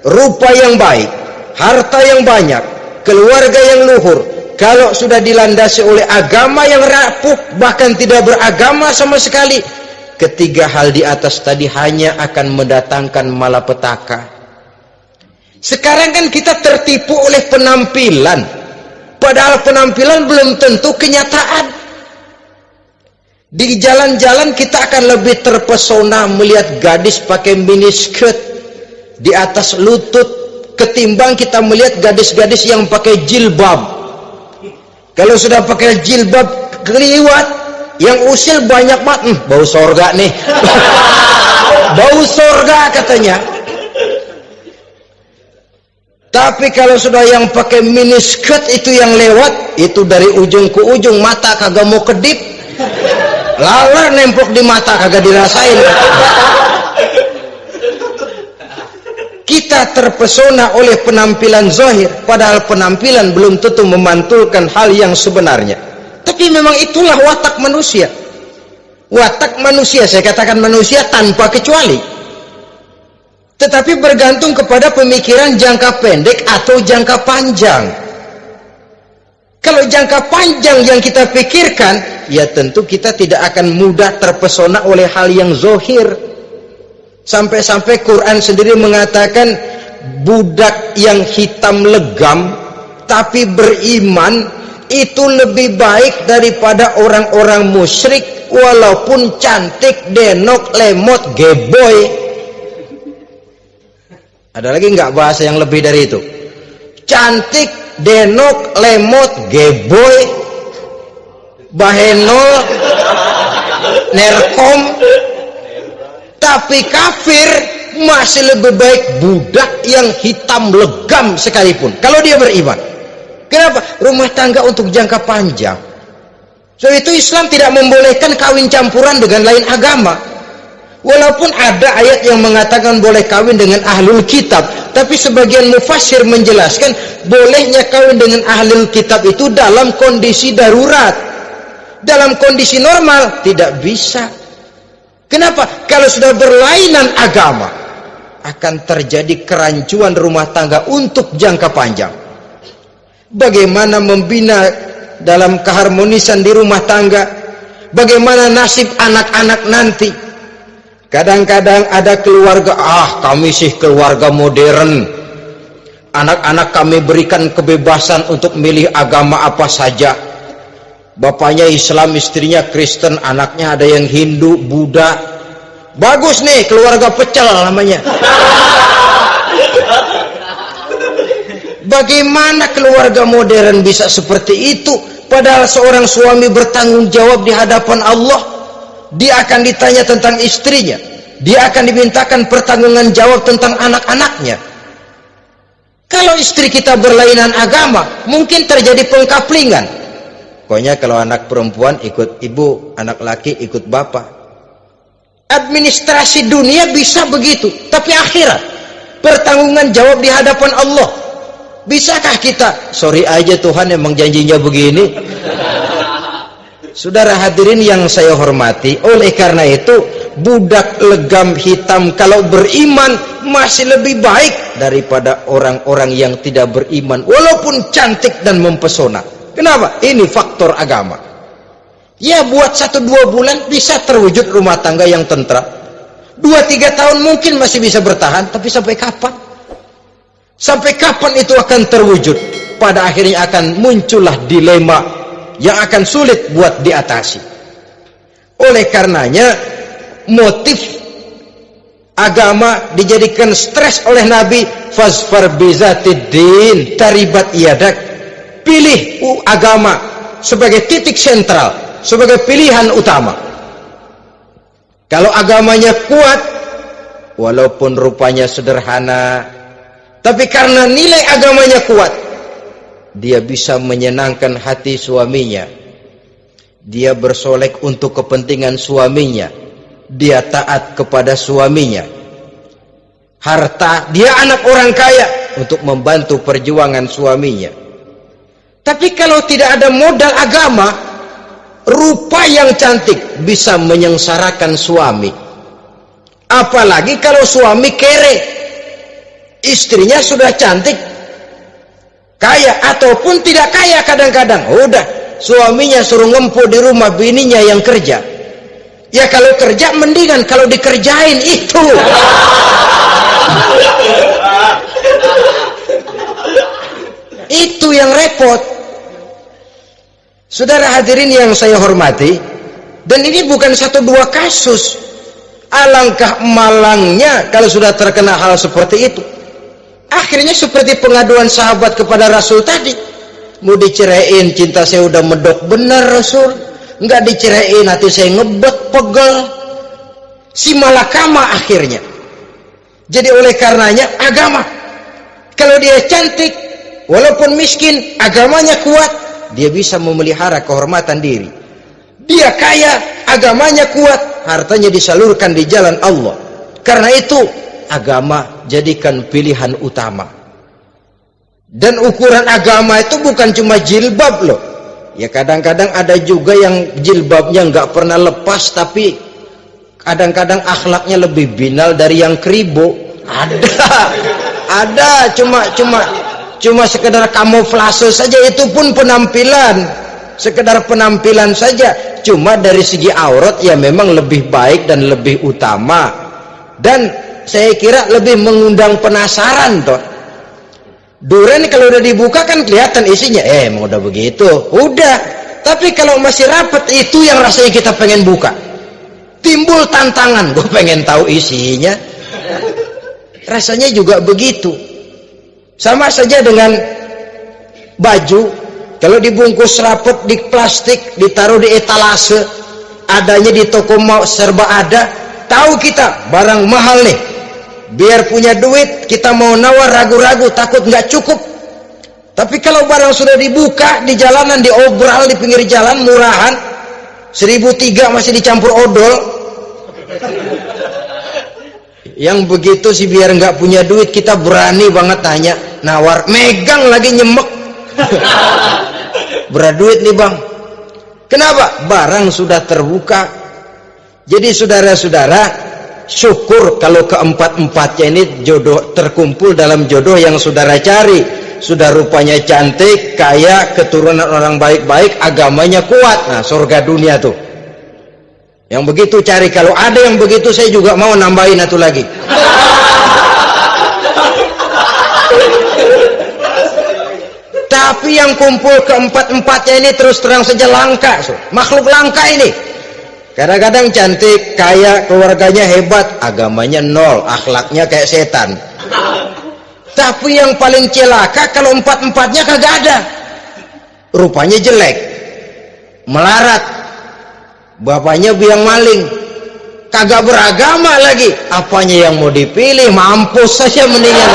Rupa yang baik, harta yang banyak, keluarga yang luhur. Kalau sudah dilandasi oleh agama yang rapuh, bahkan tidak beragama sama sekali, ketiga hal di atas tadi hanya akan mendatangkan malapetaka. Sekarang kan kita tertipu oleh penampilan, padahal penampilan belum tentu kenyataan. Di jalan-jalan kita akan lebih terpesona melihat gadis pakai miniskirt di atas lutut ketimbang kita melihat gadis-gadis yang pakai jilbab. Kalau sudah pakai jilbab keliwat, yang usil banyak banget, bau sorga nih. Bau sorga katanya. Tapi kalau sudah yang pakai miniskirt itu yang lewat, itu dari ujung ke ujung mata kagak mau kedip. Lalar nempok di mata kagak dirasain. Kita terpesona oleh penampilan zahir, padahal penampilan belum tentu memantulkan hal yang sebenarnya. Tapi memang itulah watak manusia. Watak manusia, saya katakan manusia tanpa kecuali. Tetapi bergantung kepada pemikiran jangka pendek atau jangka panjang. Kalau jangka panjang yang kita pikirkan, ya tentu kita tidak akan mudah terpesona oleh hal yang zahir. Sampai-sampai Quran sendiri mengatakan budak yang hitam legam tapi beriman itu lebih baik daripada orang-orang musyrik walaupun cantik, denok, lemot, geboy. Ada lagi nggak bahasa yang lebih dari itu? Cantik, denok, lemot, geboy, bahenol, nerkom. Tapi kafir masih lebih baik budak yang hitam legam sekalipun kalau dia beriman. Kenapa? Rumah tangga untuk jangka panjang. So itu Islam tidak membolehkan kawin campuran dengan lain agama. Walaupun ada ayat yang mengatakan boleh kawin dengan ahlul kitab, tapi sebagian mufassir menjelaskan bolehnya kawin dengan ahlul kitab itu dalam kondisi darurat. Dalam kondisi normal tidak bisa. Kenapa? Kalau sudah berlainan agama, akan terjadi kerancuan rumah tangga untuk jangka panjang. Bagaimana membina dalam keharmonisan di rumah tangga? Bagaimana nasib anak-anak nanti? Kadang-kadang ada keluarga, kami sih keluarga modern. Anak-anak kami berikan kebebasan untuk milih agama apa saja. Bapaknya Islam, istrinya Kristen, anaknya ada yang Hindu, Buddha. Bagus nih, keluarga pecel namanya. Bagaimana keluarga modern bisa seperti itu? Padahal seorang suami bertanggung jawab di hadapan Allah. Dia akan ditanya tentang istrinya. Dia akan dimintakan pertanggungan jawab tentang anak-anaknya. Kalau istri kita berlainan agama, mungkin terjadi pengkaplingan. Pokoknya kalau anak perempuan ikut ibu, anak laki ikut bapak. Administrasi dunia bisa begitu, tapi akhirat pertanggungan jawab di hadapan Allah. Bisakah kita? Sorry aja Tuhan emang janjinya begini. Saudara hadirin yang saya hormati, oleh karena itu budak legam hitam kalau beriman masih lebih baik daripada orang-orang yang tidak beriman walaupun cantik dan mempesona. Kenapa? Ini faktor agama. Ya buat 1-2 bulan bisa terwujud rumah tangga yang tentram. 2-3 tahun mungkin masih bisa bertahan, tapi sampai kapan? Sampai kapan itu akan terwujud? Pada akhirnya akan muncullah dilema yang akan sulit buat diatasi. Oleh karenanya motif agama dijadikan stres oleh Nabi. Fasfar bizatiddin taribat yadak. Pilih agama sebagai titik sentral, sebagai pilihan utama. Kalau agamanya kuat, walaupun rupanya sederhana, tapi karena nilai agamanya kuat, dia bisa menyenangkan hati suaminya. Dia bersolek untuk kepentingan suaminya. Dia taat kepada suaminya. Harta, dia anak orang kaya untuk membantu perjuangan suaminya. Tapi kalau tidak ada modal agama, rupa yang cantik bisa menyengsarakan suami. Apalagi kalau suami kere, istrinya sudah cantik, kaya ataupun tidak kaya, kadang-kadang udah suaminya suruh ngempuk di rumah, bininya yang kerja. Ya kalau kerja mendingan kalau dikerjain itu. Itu yang repot. Saudara hadirin yang saya hormati, dan ini bukan satu dua kasus. Alangkah malangnya kalau sudah terkena hal seperti itu. Akhirnya seperti pengaduan sahabat kepada Rasul tadi. Mau diceraiin, cinta saya udah medok benar Rasul. Enggak diceraiin, hati saya ngebet pegel. Si malakama akhirnya. Jadi oleh karenanya agama. Kalau dia cantik, walaupun miskin, agamanya kuat, dia bisa memelihara kehormatan diri. Dia kaya, agamanya kuat, hartanya disalurkan di jalan Allah. Karena itu agama jadikan pilihan utama. Dan ukuran agama itu bukan cuma jilbab loh. Ya kadang-kadang ada juga yang jilbabnya nggak pernah lepas, tapi kadang-kadang akhlaknya lebih binal dari yang kribo. Ada cuma sekedar kamuflase saja, itu pun penampilan, sekedar penampilan saja. Cuma dari segi aurat ya memang lebih baik dan lebih utama, dan saya kira lebih mengundang penasaran toh. Duren kalau udah dibuka kan kelihatan isinya, emang udah begitu, udah. Tapi kalau masih rapat, itu yang rasanya kita pengen buka, timbul tantangan, gue pengen tahu isinya. Rasanya juga begitu. Sama saja dengan baju, kalau dibungkus rapat di plastik, ditaruh di etalase, adanya di toko mau serba ada, tahu kita barang mahal nih. Biar punya duit, kita mau nawar ragu-ragu, takut nggak cukup. Tapi kalau barang sudah dibuka di jalanan, diobral di pinggir jalan, murahan, 1.003 masih dicampur odol. Yang begitu sih biar nggak punya duit, kita berani banget tanya, nawar, megang lagi nyemek. Berat duit nih bang. Kenapa? Barang sudah terbuka. Jadi saudara-saudara, syukur kalau keempat-empatnya ini jodoh terkumpul dalam jodoh yang saudara cari. Sudah rupanya cantik, kaya, keturunan orang baik-baik, agamanya kuat. Nah, surga dunia tuh. Yang begitu cari. Kalau ada yang begitu, saya juga mau nambahin satu lagi. Tapi yang kumpul keempat-empatnya ini terus terang saja langka. Makhluk langka ini. Kadang-kadang cantik, kaya, keluarganya hebat, agamanya nol, akhlaknya kayak setan. Tapi yang paling celaka kalau empat-empatnya kagak ada. Rupanya jelek, melarat, bapaknya biang maling, kagak beragama lagi. Apanya yang mau dipilih? Mampus saja mendingan.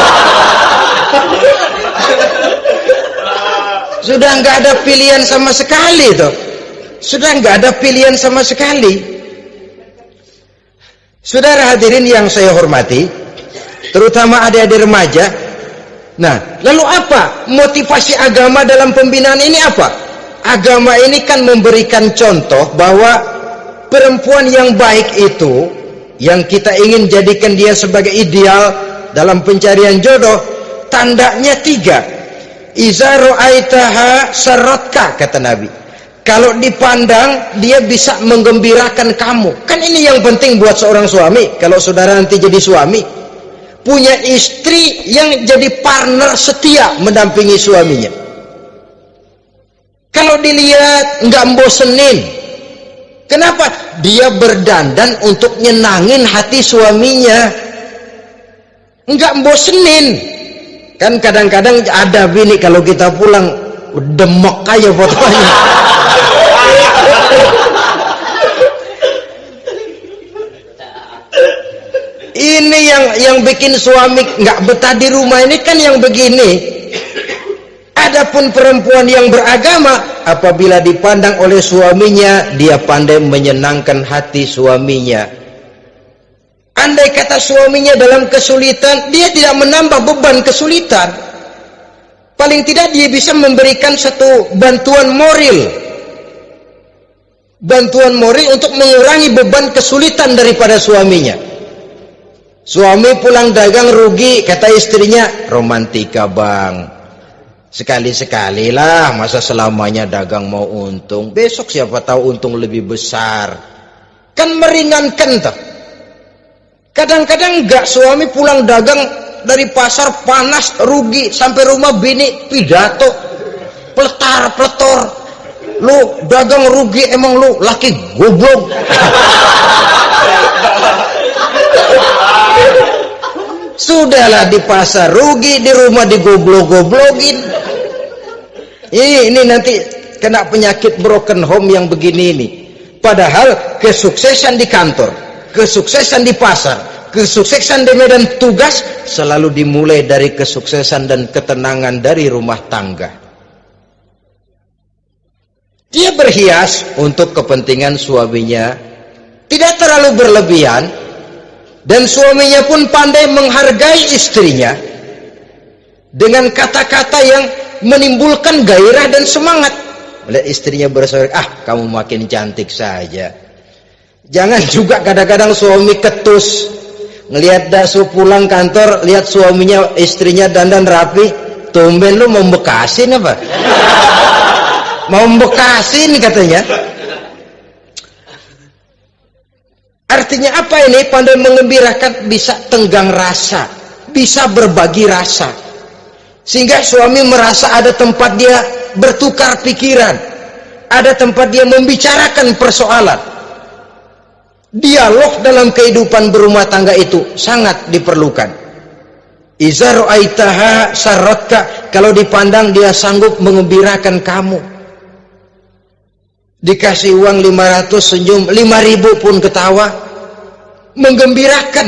Sudah nggak ada pilihan sama sekali tuh. Sudah nggak ada pilihan sama sekali. Saudara hadirin yang saya hormati, terutama adik-adik remaja. Nah, lalu apa motivasi agama dalam pembinaan ini apa? Agama ini kan memberikan contoh bahwa perempuan yang baik itu, yang kita ingin jadikan dia sebagai ideal dalam pencarian jodoh, tandanya 3. Iza ra'aitaha saratka, kata Nabi. Kalau dipandang, dia bisa menggembirakan kamu. Kan ini yang penting buat seorang suami. Kalau saudara nanti jadi suami, punya istri yang jadi partner setia mendampingi suaminya. Kalau dilihat nggak bosenin. Kenapa? Dia berdandan untuk nyenangin hati suaminya, enggak bosenin. Kan kadang-kadang ada bini kalau kita pulang demek aja fotonya. Ini yang bikin suami nggak betah di rumah ini kan yang begini. Adapun perempuan yang beragama, apabila dipandang oleh suaminya, dia pandai menyenangkan hati suaminya. Andai kata suaminya dalam kesulitan, dia tidak menambah beban kesulitan. Paling tidak dia bisa memberikan satu bantuan moral. Bantuan moral untuk mengurangi beban kesulitan daripada suaminya. Suami pulang dagang rugi, kata istrinya, romantika bang. Sekali-sekali lah, masa selamanya dagang mau untung. Besok siapa tahu untung lebih besar. Kan meringankan toh. Kadang-kadang enggak, suami pulang dagang dari pasar panas, rugi, sampai rumah bini pidato, pletar-pletor. Lu dagang rugi, emang lu laki goblok. Sudahlah, di pasar rugi, di rumah digoblok-goblokin. Ini nanti kena penyakit broken home yang begini ini. Padahal kesuksesan di kantor, kesuksesan di pasar, kesuksesan di medan tugas selalu dimulai dari kesuksesan dan ketenangan dari rumah tangga. Dia berhias untuk kepentingan suaminya, tidak terlalu berlebihan, dan suaminya pun pandai menghargai istrinya dengan kata-kata yang menimbulkan gairah dan semangat. Melihat istrinya bersorak, kamu makin cantik saja. Jangan juga kadang-kadang suami ketus, ngelihat dasu pulang kantor, lihat suaminya, istrinya dandan rapi, tumben lu mau bekasin apa? Mau bekasin katanya. Artinya apa ini? Pandai mengembirakan, bisa tenggang rasa, bisa berbagi rasa. Sehingga suami merasa ada tempat dia bertukar pikiran, ada tempat dia membicarakan persoalan. Dialog dalam kehidupan berumah tangga itu sangat diperlukan. Iza ra'aitaha sarratka, kalau dipandang dia sanggup mengembirakan kamu. Dikasih uang 500 senyum, 5.000 pun ketawa, menggembirakan.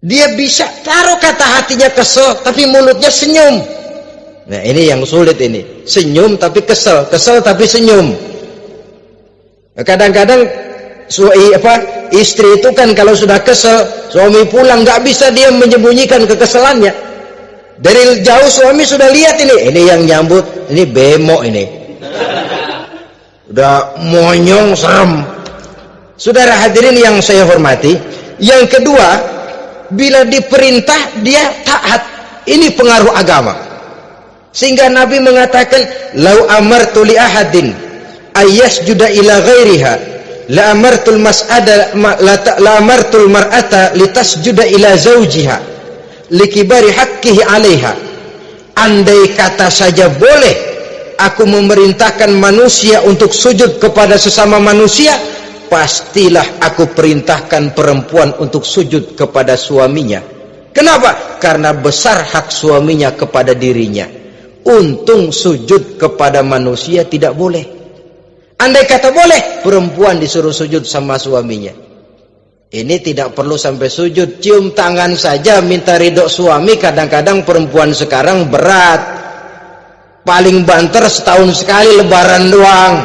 Dia bisa taruh kata hatinya kesel, tapi mulutnya senyum. Nah ini yang sulit ini. Senyum tapi kesel, kesel tapi senyum. Kadang-kadang istri itu kan kalau sudah kesel, suami pulang nggak bisa dia menyembunyikan kekesalannya. Dari jauh suami sudah lihat ini yang nyambut, ini bemo ini. Udah monyong, serem. Saudara hadirin yang saya hormati, yang kedua, bila diperintah dia taat. Ini pengaruh agama. Sehingga Nabi mengatakan, "Lau amartu li ahadin ayyasjuda ila ghairiha, la amartul mas'ada la amartul mar'ata litasjuda ila zawjiha likibari haqqihi 'alaiha." Andai kata saja boleh aku memerintahkan manusia untuk sujud kepada sesama manusia, pastilah aku perintahkan perempuan untuk sujud kepada suaminya. Kenapa? Karena besar hak suaminya kepada dirinya. Untung sujud kepada manusia tidak boleh. Andai kata boleh, perempuan disuruh sujud sama suaminya. Ini tidak perlu sampai sujud, cium tangan saja minta ridho suami. Kadang-kadang perempuan sekarang berat, paling banter setahun sekali lebaran doang.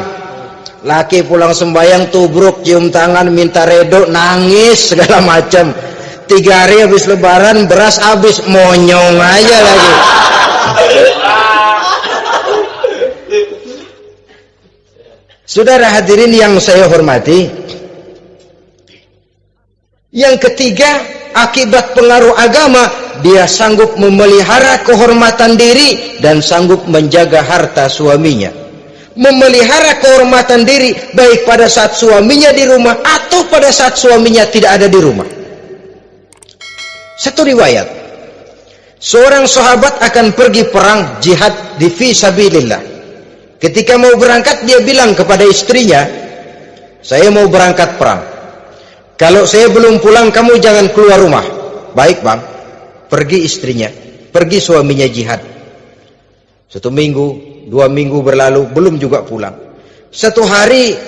Laki pulang sembahyang tubruk, cium tangan minta redo, nangis segala macam. 3 hari habis lebaran beras habis, monyong aja lagi. Saudara hadirin yang saya hormati, yang ketiga, akibat pengaruh agama, dia sanggup memelihara kehormatan diri dan sanggup menjaga harta suaminya. Memelihara kehormatan diri baik pada saat suaminya di rumah atau pada saat suaminya tidak ada di rumah. Satu riwayat, seorang sahabat akan pergi perang jihad di fi sabilillah. Ketika mau berangkat dia bilang kepada istrinya, saya mau berangkat perang. Kalau saya belum pulang, kamu jangan keluar rumah. Baik bang. Pergi istrinya, pergi suaminya jihad. 1 minggu, 2 minggu berlalu, belum juga pulang. Satu hari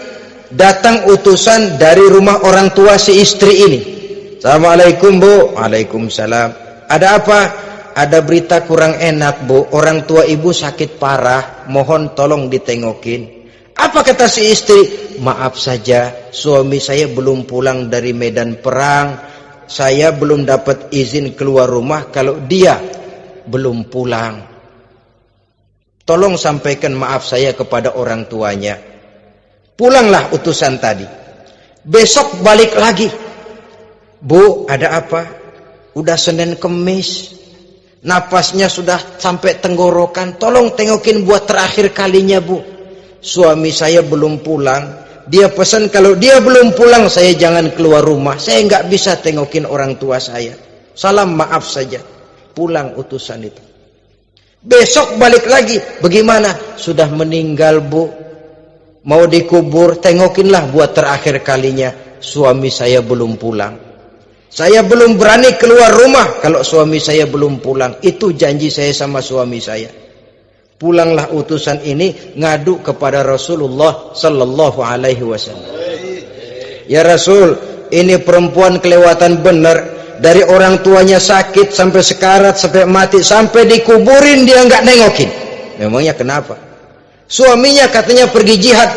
datang utusan dari rumah orang tua si istri ini. Assalamualaikum bu. Waalaikumsalam. Ada apa? Ada berita kurang enak bu, orang tua ibu sakit parah, mohon tolong ditengokin. Apa kata si istri? Maaf saja, suami saya belum pulang dari medan perang. Saya belum dapat izin keluar rumah kalau dia belum pulang. Tolong sampaikan maaf saya kepada orang tuanya. Pulanglah utusan tadi. Besok balik lagi. Bu, ada apa? Udah Senin Kemis. Napasnya sudah sampai tenggorokan. Tolong tengokin buat terakhir kalinya bu. Suami saya belum pulang. Dia pesan kalau dia belum pulang saya jangan keluar rumah. Saya nggak bisa tengokin orang tua saya. Salam maaf saja. Pulang utusan itu. Besok balik lagi. Bagaimana? Sudah meninggal bu. Mau dikubur. Tengokinlah buat terakhir kalinya. Suami saya belum pulang. Saya belum berani keluar rumah kalau suami saya belum pulang. Itu janji saya sama suami saya. Pulanglah utusan ini ngadu kepada Rasulullah sallallahu alaihi wasallam. Ya Rasul, ini perempuan kelewatan benar. Dari orang tuanya sakit sampai sekarat, sampai mati, sampai dikuburin dia nggak nengokin. Memangnya kenapa? Suaminya katanya pergi jihad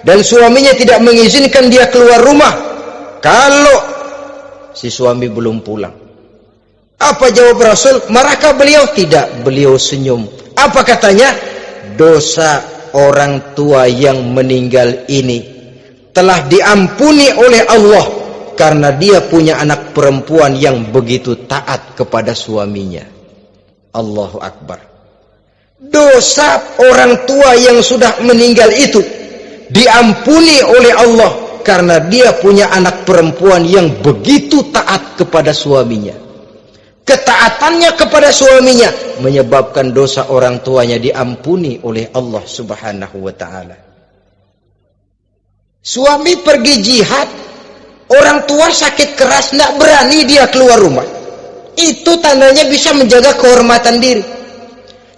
dan suaminya tidak mengizinkan dia keluar rumah kalau si suami belum pulang. Apa jawab Rasul? Marahkah beliau? Tidak, beliau senyum. Apa katanya? Dosa orang tua yang meninggal ini telah diampuni oleh Allah karena dia punya anak perempuan yang begitu taat kepada suaminya. Allahu Akbar. Dosa orang tua yang sudah meninggal itu diampuni oleh Allah karena dia punya anak perempuan yang begitu taat kepada suaminya. Ketaatannya kepada suaminya menyebabkan dosa orang tuanya diampuni oleh Allah Subhanahu wa ta'ala. Suami pergi jihad, orang tua sakit keras, tidak berani dia keluar rumah. Itu tandanya bisa menjaga kehormatan diri.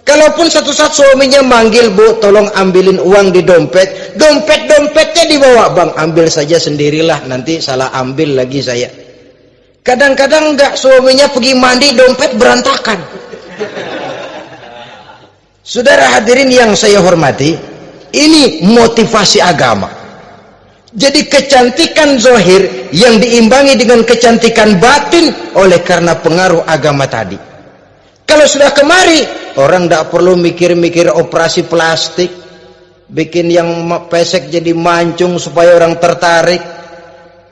Kalaupun satu saat suaminya manggil, bu tolong ambilin uang di dompet, dompetnya dibawa, bang ambil saja sendirilah, nanti salah ambil lagi saya. Kadang-kadang enggak, suaminya pergi mandi, dompet berantakan. Saudara hadirin yang saya hormati, ini motivasi agama. Jadi kecantikan zahir yang diimbangi dengan kecantikan batin oleh karena pengaruh agama tadi. Kalau sudah kemari, orang tidak perlu mikir-mikir operasi plastik, bikin yang pesek jadi mancung supaya orang tertarik,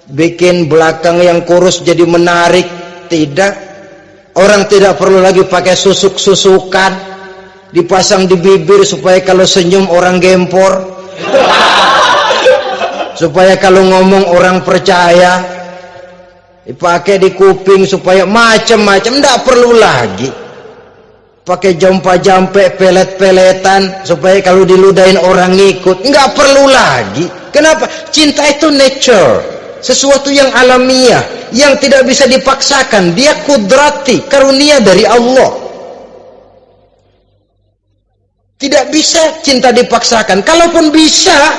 bikin belakang yang kurus jadi menarik. Tidak. Orang tidak perlu lagi pakai susuk-susukan, dipasang di bibir supaya kalau senyum orang gempor, supaya kalau ngomong orang percaya, dipakai di kuping supaya macam-macam. Tidak perlu lagi pakai jampa-jampe, pelet-peletan supaya kalau diludahin orang ngikut. Nggak perlu lagi. Kenapa? Cinta itu nature, sesuatu yang alamiah, yang tidak bisa dipaksakan. Dia kudrati, karunia dari Allah. Tidak bisa cinta dipaksakan. Kalaupun bisa,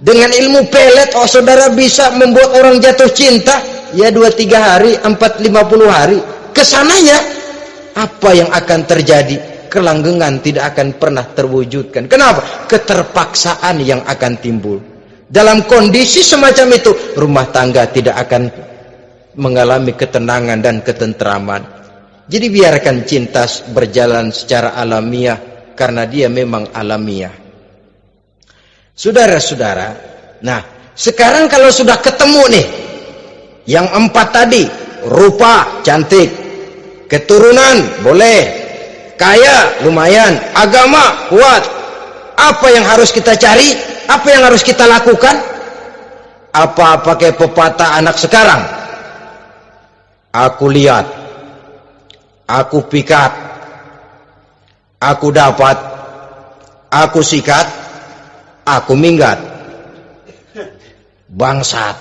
dengan ilmu pelet, oh saudara bisa membuat orang jatuh cinta, ya 2-3 hari, 4-50 hari. Kesananya apa yang akan terjadi? Kelanggengan tidak akan pernah terwujudkan. Kenapa? Keterpaksaan yang akan timbul. Dalam kondisi semacam itu, rumah tangga tidak akan mengalami ketenangan dan ketentraman. Jadi biarkan cinta berjalan secara alamiah, karena dia memang alamiah. Saudara-saudara, nah sekarang kalau sudah ketemu nih yang 4 tadi, rupa cantik, keturunan boleh, kaya lumayan, agama kuat, apa yang harus kita cari? Apa yang harus kita lakukan? Apa pakai pepatah anak sekarang? Aku lihat, aku pikat, aku dapat, aku sikat, aku minggat. bangsat.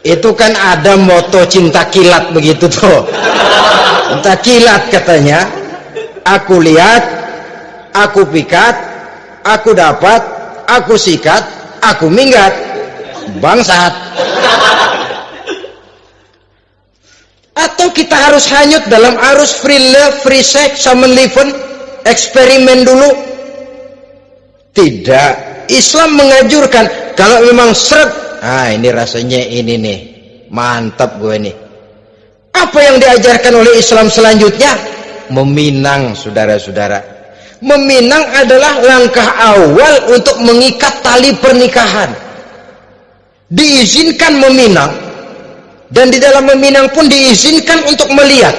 Itu kan ada moto cinta kilat begitu tuh. Cinta kilat katanya. Aku lihat, aku pikat, aku dapat, aku sikat, aku minggat. Bangsat. Atau kita harus hanyut dalam arus free love, free sex, common living, eksperimen dulu? Tidak. Islam mengajurkan kalau memang seret, ini rasanya ini nih, mantap gue nih. Apa yang diajarkan oleh Islam selanjutnya? Meminang, saudara-saudara. Meminang adalah langkah awal untuk mengikat tali pernikahan. Diizinkan meminang, dan di dalam meminang pun diizinkan untuk melihat.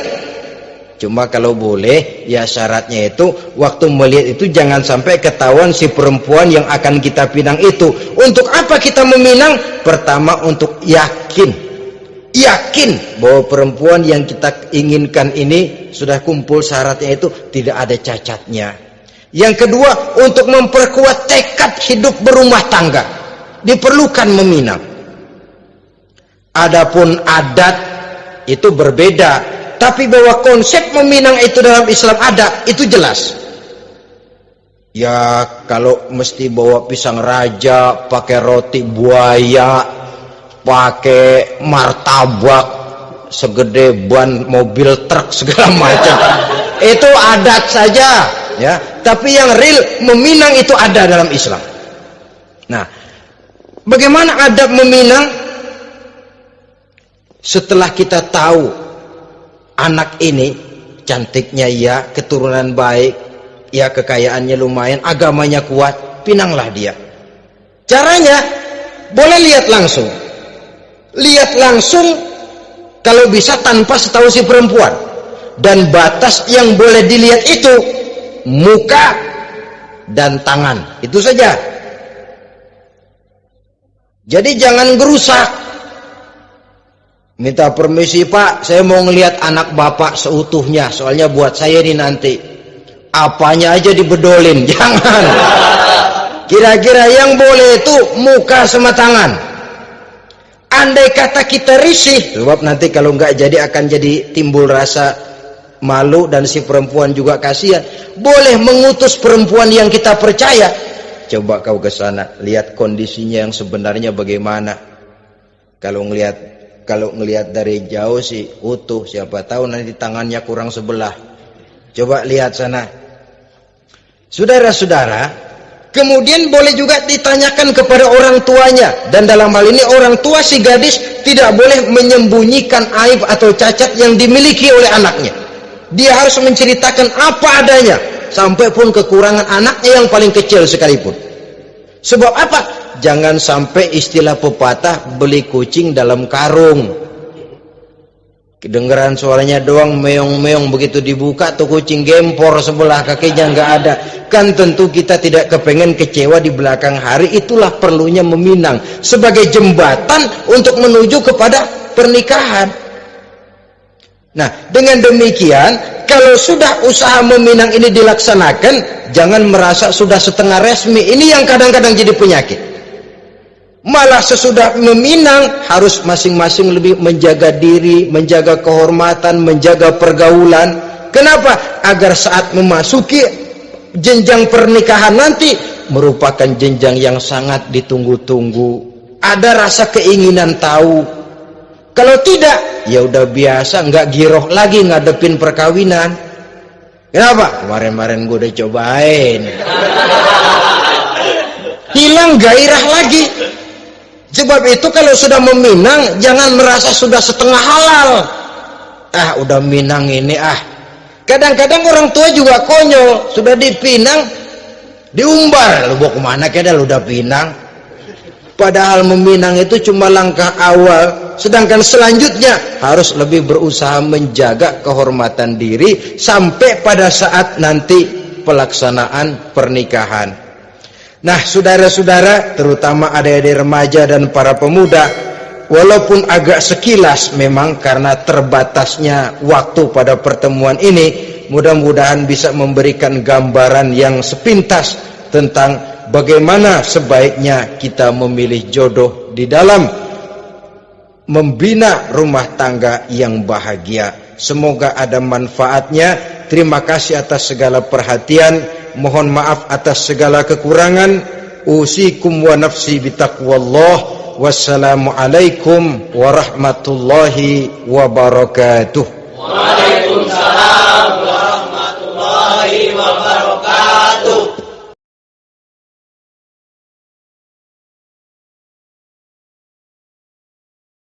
Cuma kalau boleh, ya syaratnya itu waktu melihat itu jangan sampai ketahuan si perempuan yang akan kita pinang itu. Untuk apa kita meminang? Pertama, untuk yakin bahwa perempuan yang kita inginkan ini sudah kumpul syaratnya itu, tidak ada cacatnya. Yang kedua, untuk memperkuat tekad hidup berumah tangga, diperlukan meminang. Adapun adat itu berbeda. Tapi bahwa konsep meminang itu dalam Islam ada, itu jelas. Ya kalau mesti bawa pisang raja, pakai roti buaya, pakai martabak segede ban mobil truk segala macam, itu adat saja, ya. Tapi yang real meminang itu ada dalam Islam. Nah, bagaimana adab meminang? Setelah kita tahu anak ini cantiknya ya, keturunan baik ya, kekayaannya lumayan, agamanya kuat, pinanglah dia. Caranya boleh lihat langsung kalau bisa tanpa setahu si perempuan. Dan batas yang boleh dilihat itu muka dan tangan, itu saja. Jadi jangan gerusak. Minta permisi Pak, saya mau ngelihat anak bapak seutuhnya, soalnya buat saya ini nanti. Apanya aja dibedolin, jangan. Kira-kira yang boleh itu muka sama tangan. Andai kata kita risih, sebab nanti kalau nggak jadi akan jadi timbul rasa malu dan si perempuan juga kasihan. Boleh mengutus perempuan yang kita percaya. Coba kau ke sana, lihat kondisinya yang sebenarnya bagaimana. Kalau ngelihat dari jauh sih utuh, siapa tahu nanti tangannya kurang sebelah. Coba lihat sana. Saudara-saudara, kemudian boleh juga ditanyakan kepada orang tuanya. Dan dalam hal ini orang tua si gadis tidak boleh menyembunyikan aib atau cacat yang dimiliki oleh anaknya. Dia harus menceritakan apa adanya, sampai pun kekurangan anaknya yang paling kecil sekalipun. Sebab apa? Jangan sampai istilah pepatah beli kucing dalam karung. Kedengeran suaranya doang meong-meong, begitu dibuka tuh kucing gempor sebelah kakinya nggak ada. Kan tentu kita tidak kepengen kecewa di belakang hari. Itulah perlunya meminang sebagai jembatan untuk menuju kepada pernikahan. Nah, dengan demikian kalau sudah usaha meminang ini dilaksanakan, jangan merasa sudah setengah resmi. Ini yang kadang-kadang jadi penyakit. Malah sesudah meminang harus masing-masing lebih menjaga diri, menjaga kehormatan, menjaga pergaulan. Kenapa? Agar saat memasuki jenjang pernikahan nanti merupakan jenjang yang sangat ditunggu-tunggu. Ada rasa keinginan tahu. Kalau tidak, ya udah biasa, nggak giroh lagi ngadepin perkawinan. Kenapa? Kemarin-kemarin gue udah cobain. Hilang gairah lagi. Sebab itu kalau sudah meminang, jangan merasa sudah setengah halal. Udah minang ini Kadang-kadang orang tua juga konyol, sudah dipinang, diumbar. Lu mau kemana keda lu udah pinang? Padahal meminang itu cuma langkah awal. Sedangkan selanjutnya harus lebih berusaha menjaga kehormatan diri sampai pada saat nanti pelaksanaan pernikahan. Nah, saudara-saudara, terutama adik-adik remaja dan para pemuda, walaupun agak sekilas memang karena terbatasnya waktu pada pertemuan ini, mudah-mudahan bisa memberikan gambaran yang sepintas tentang bagaimana sebaiknya kita memilih jodoh di dalam membina rumah tangga yang bahagia. Semoga ada manfaatnya. Terima kasih atas segala perhatian. Mohon maaf atas segala kekurangan. Usikum wa nafsi bitaqwallah. Wassalamualaikum warahmatullahi wabarakatuh.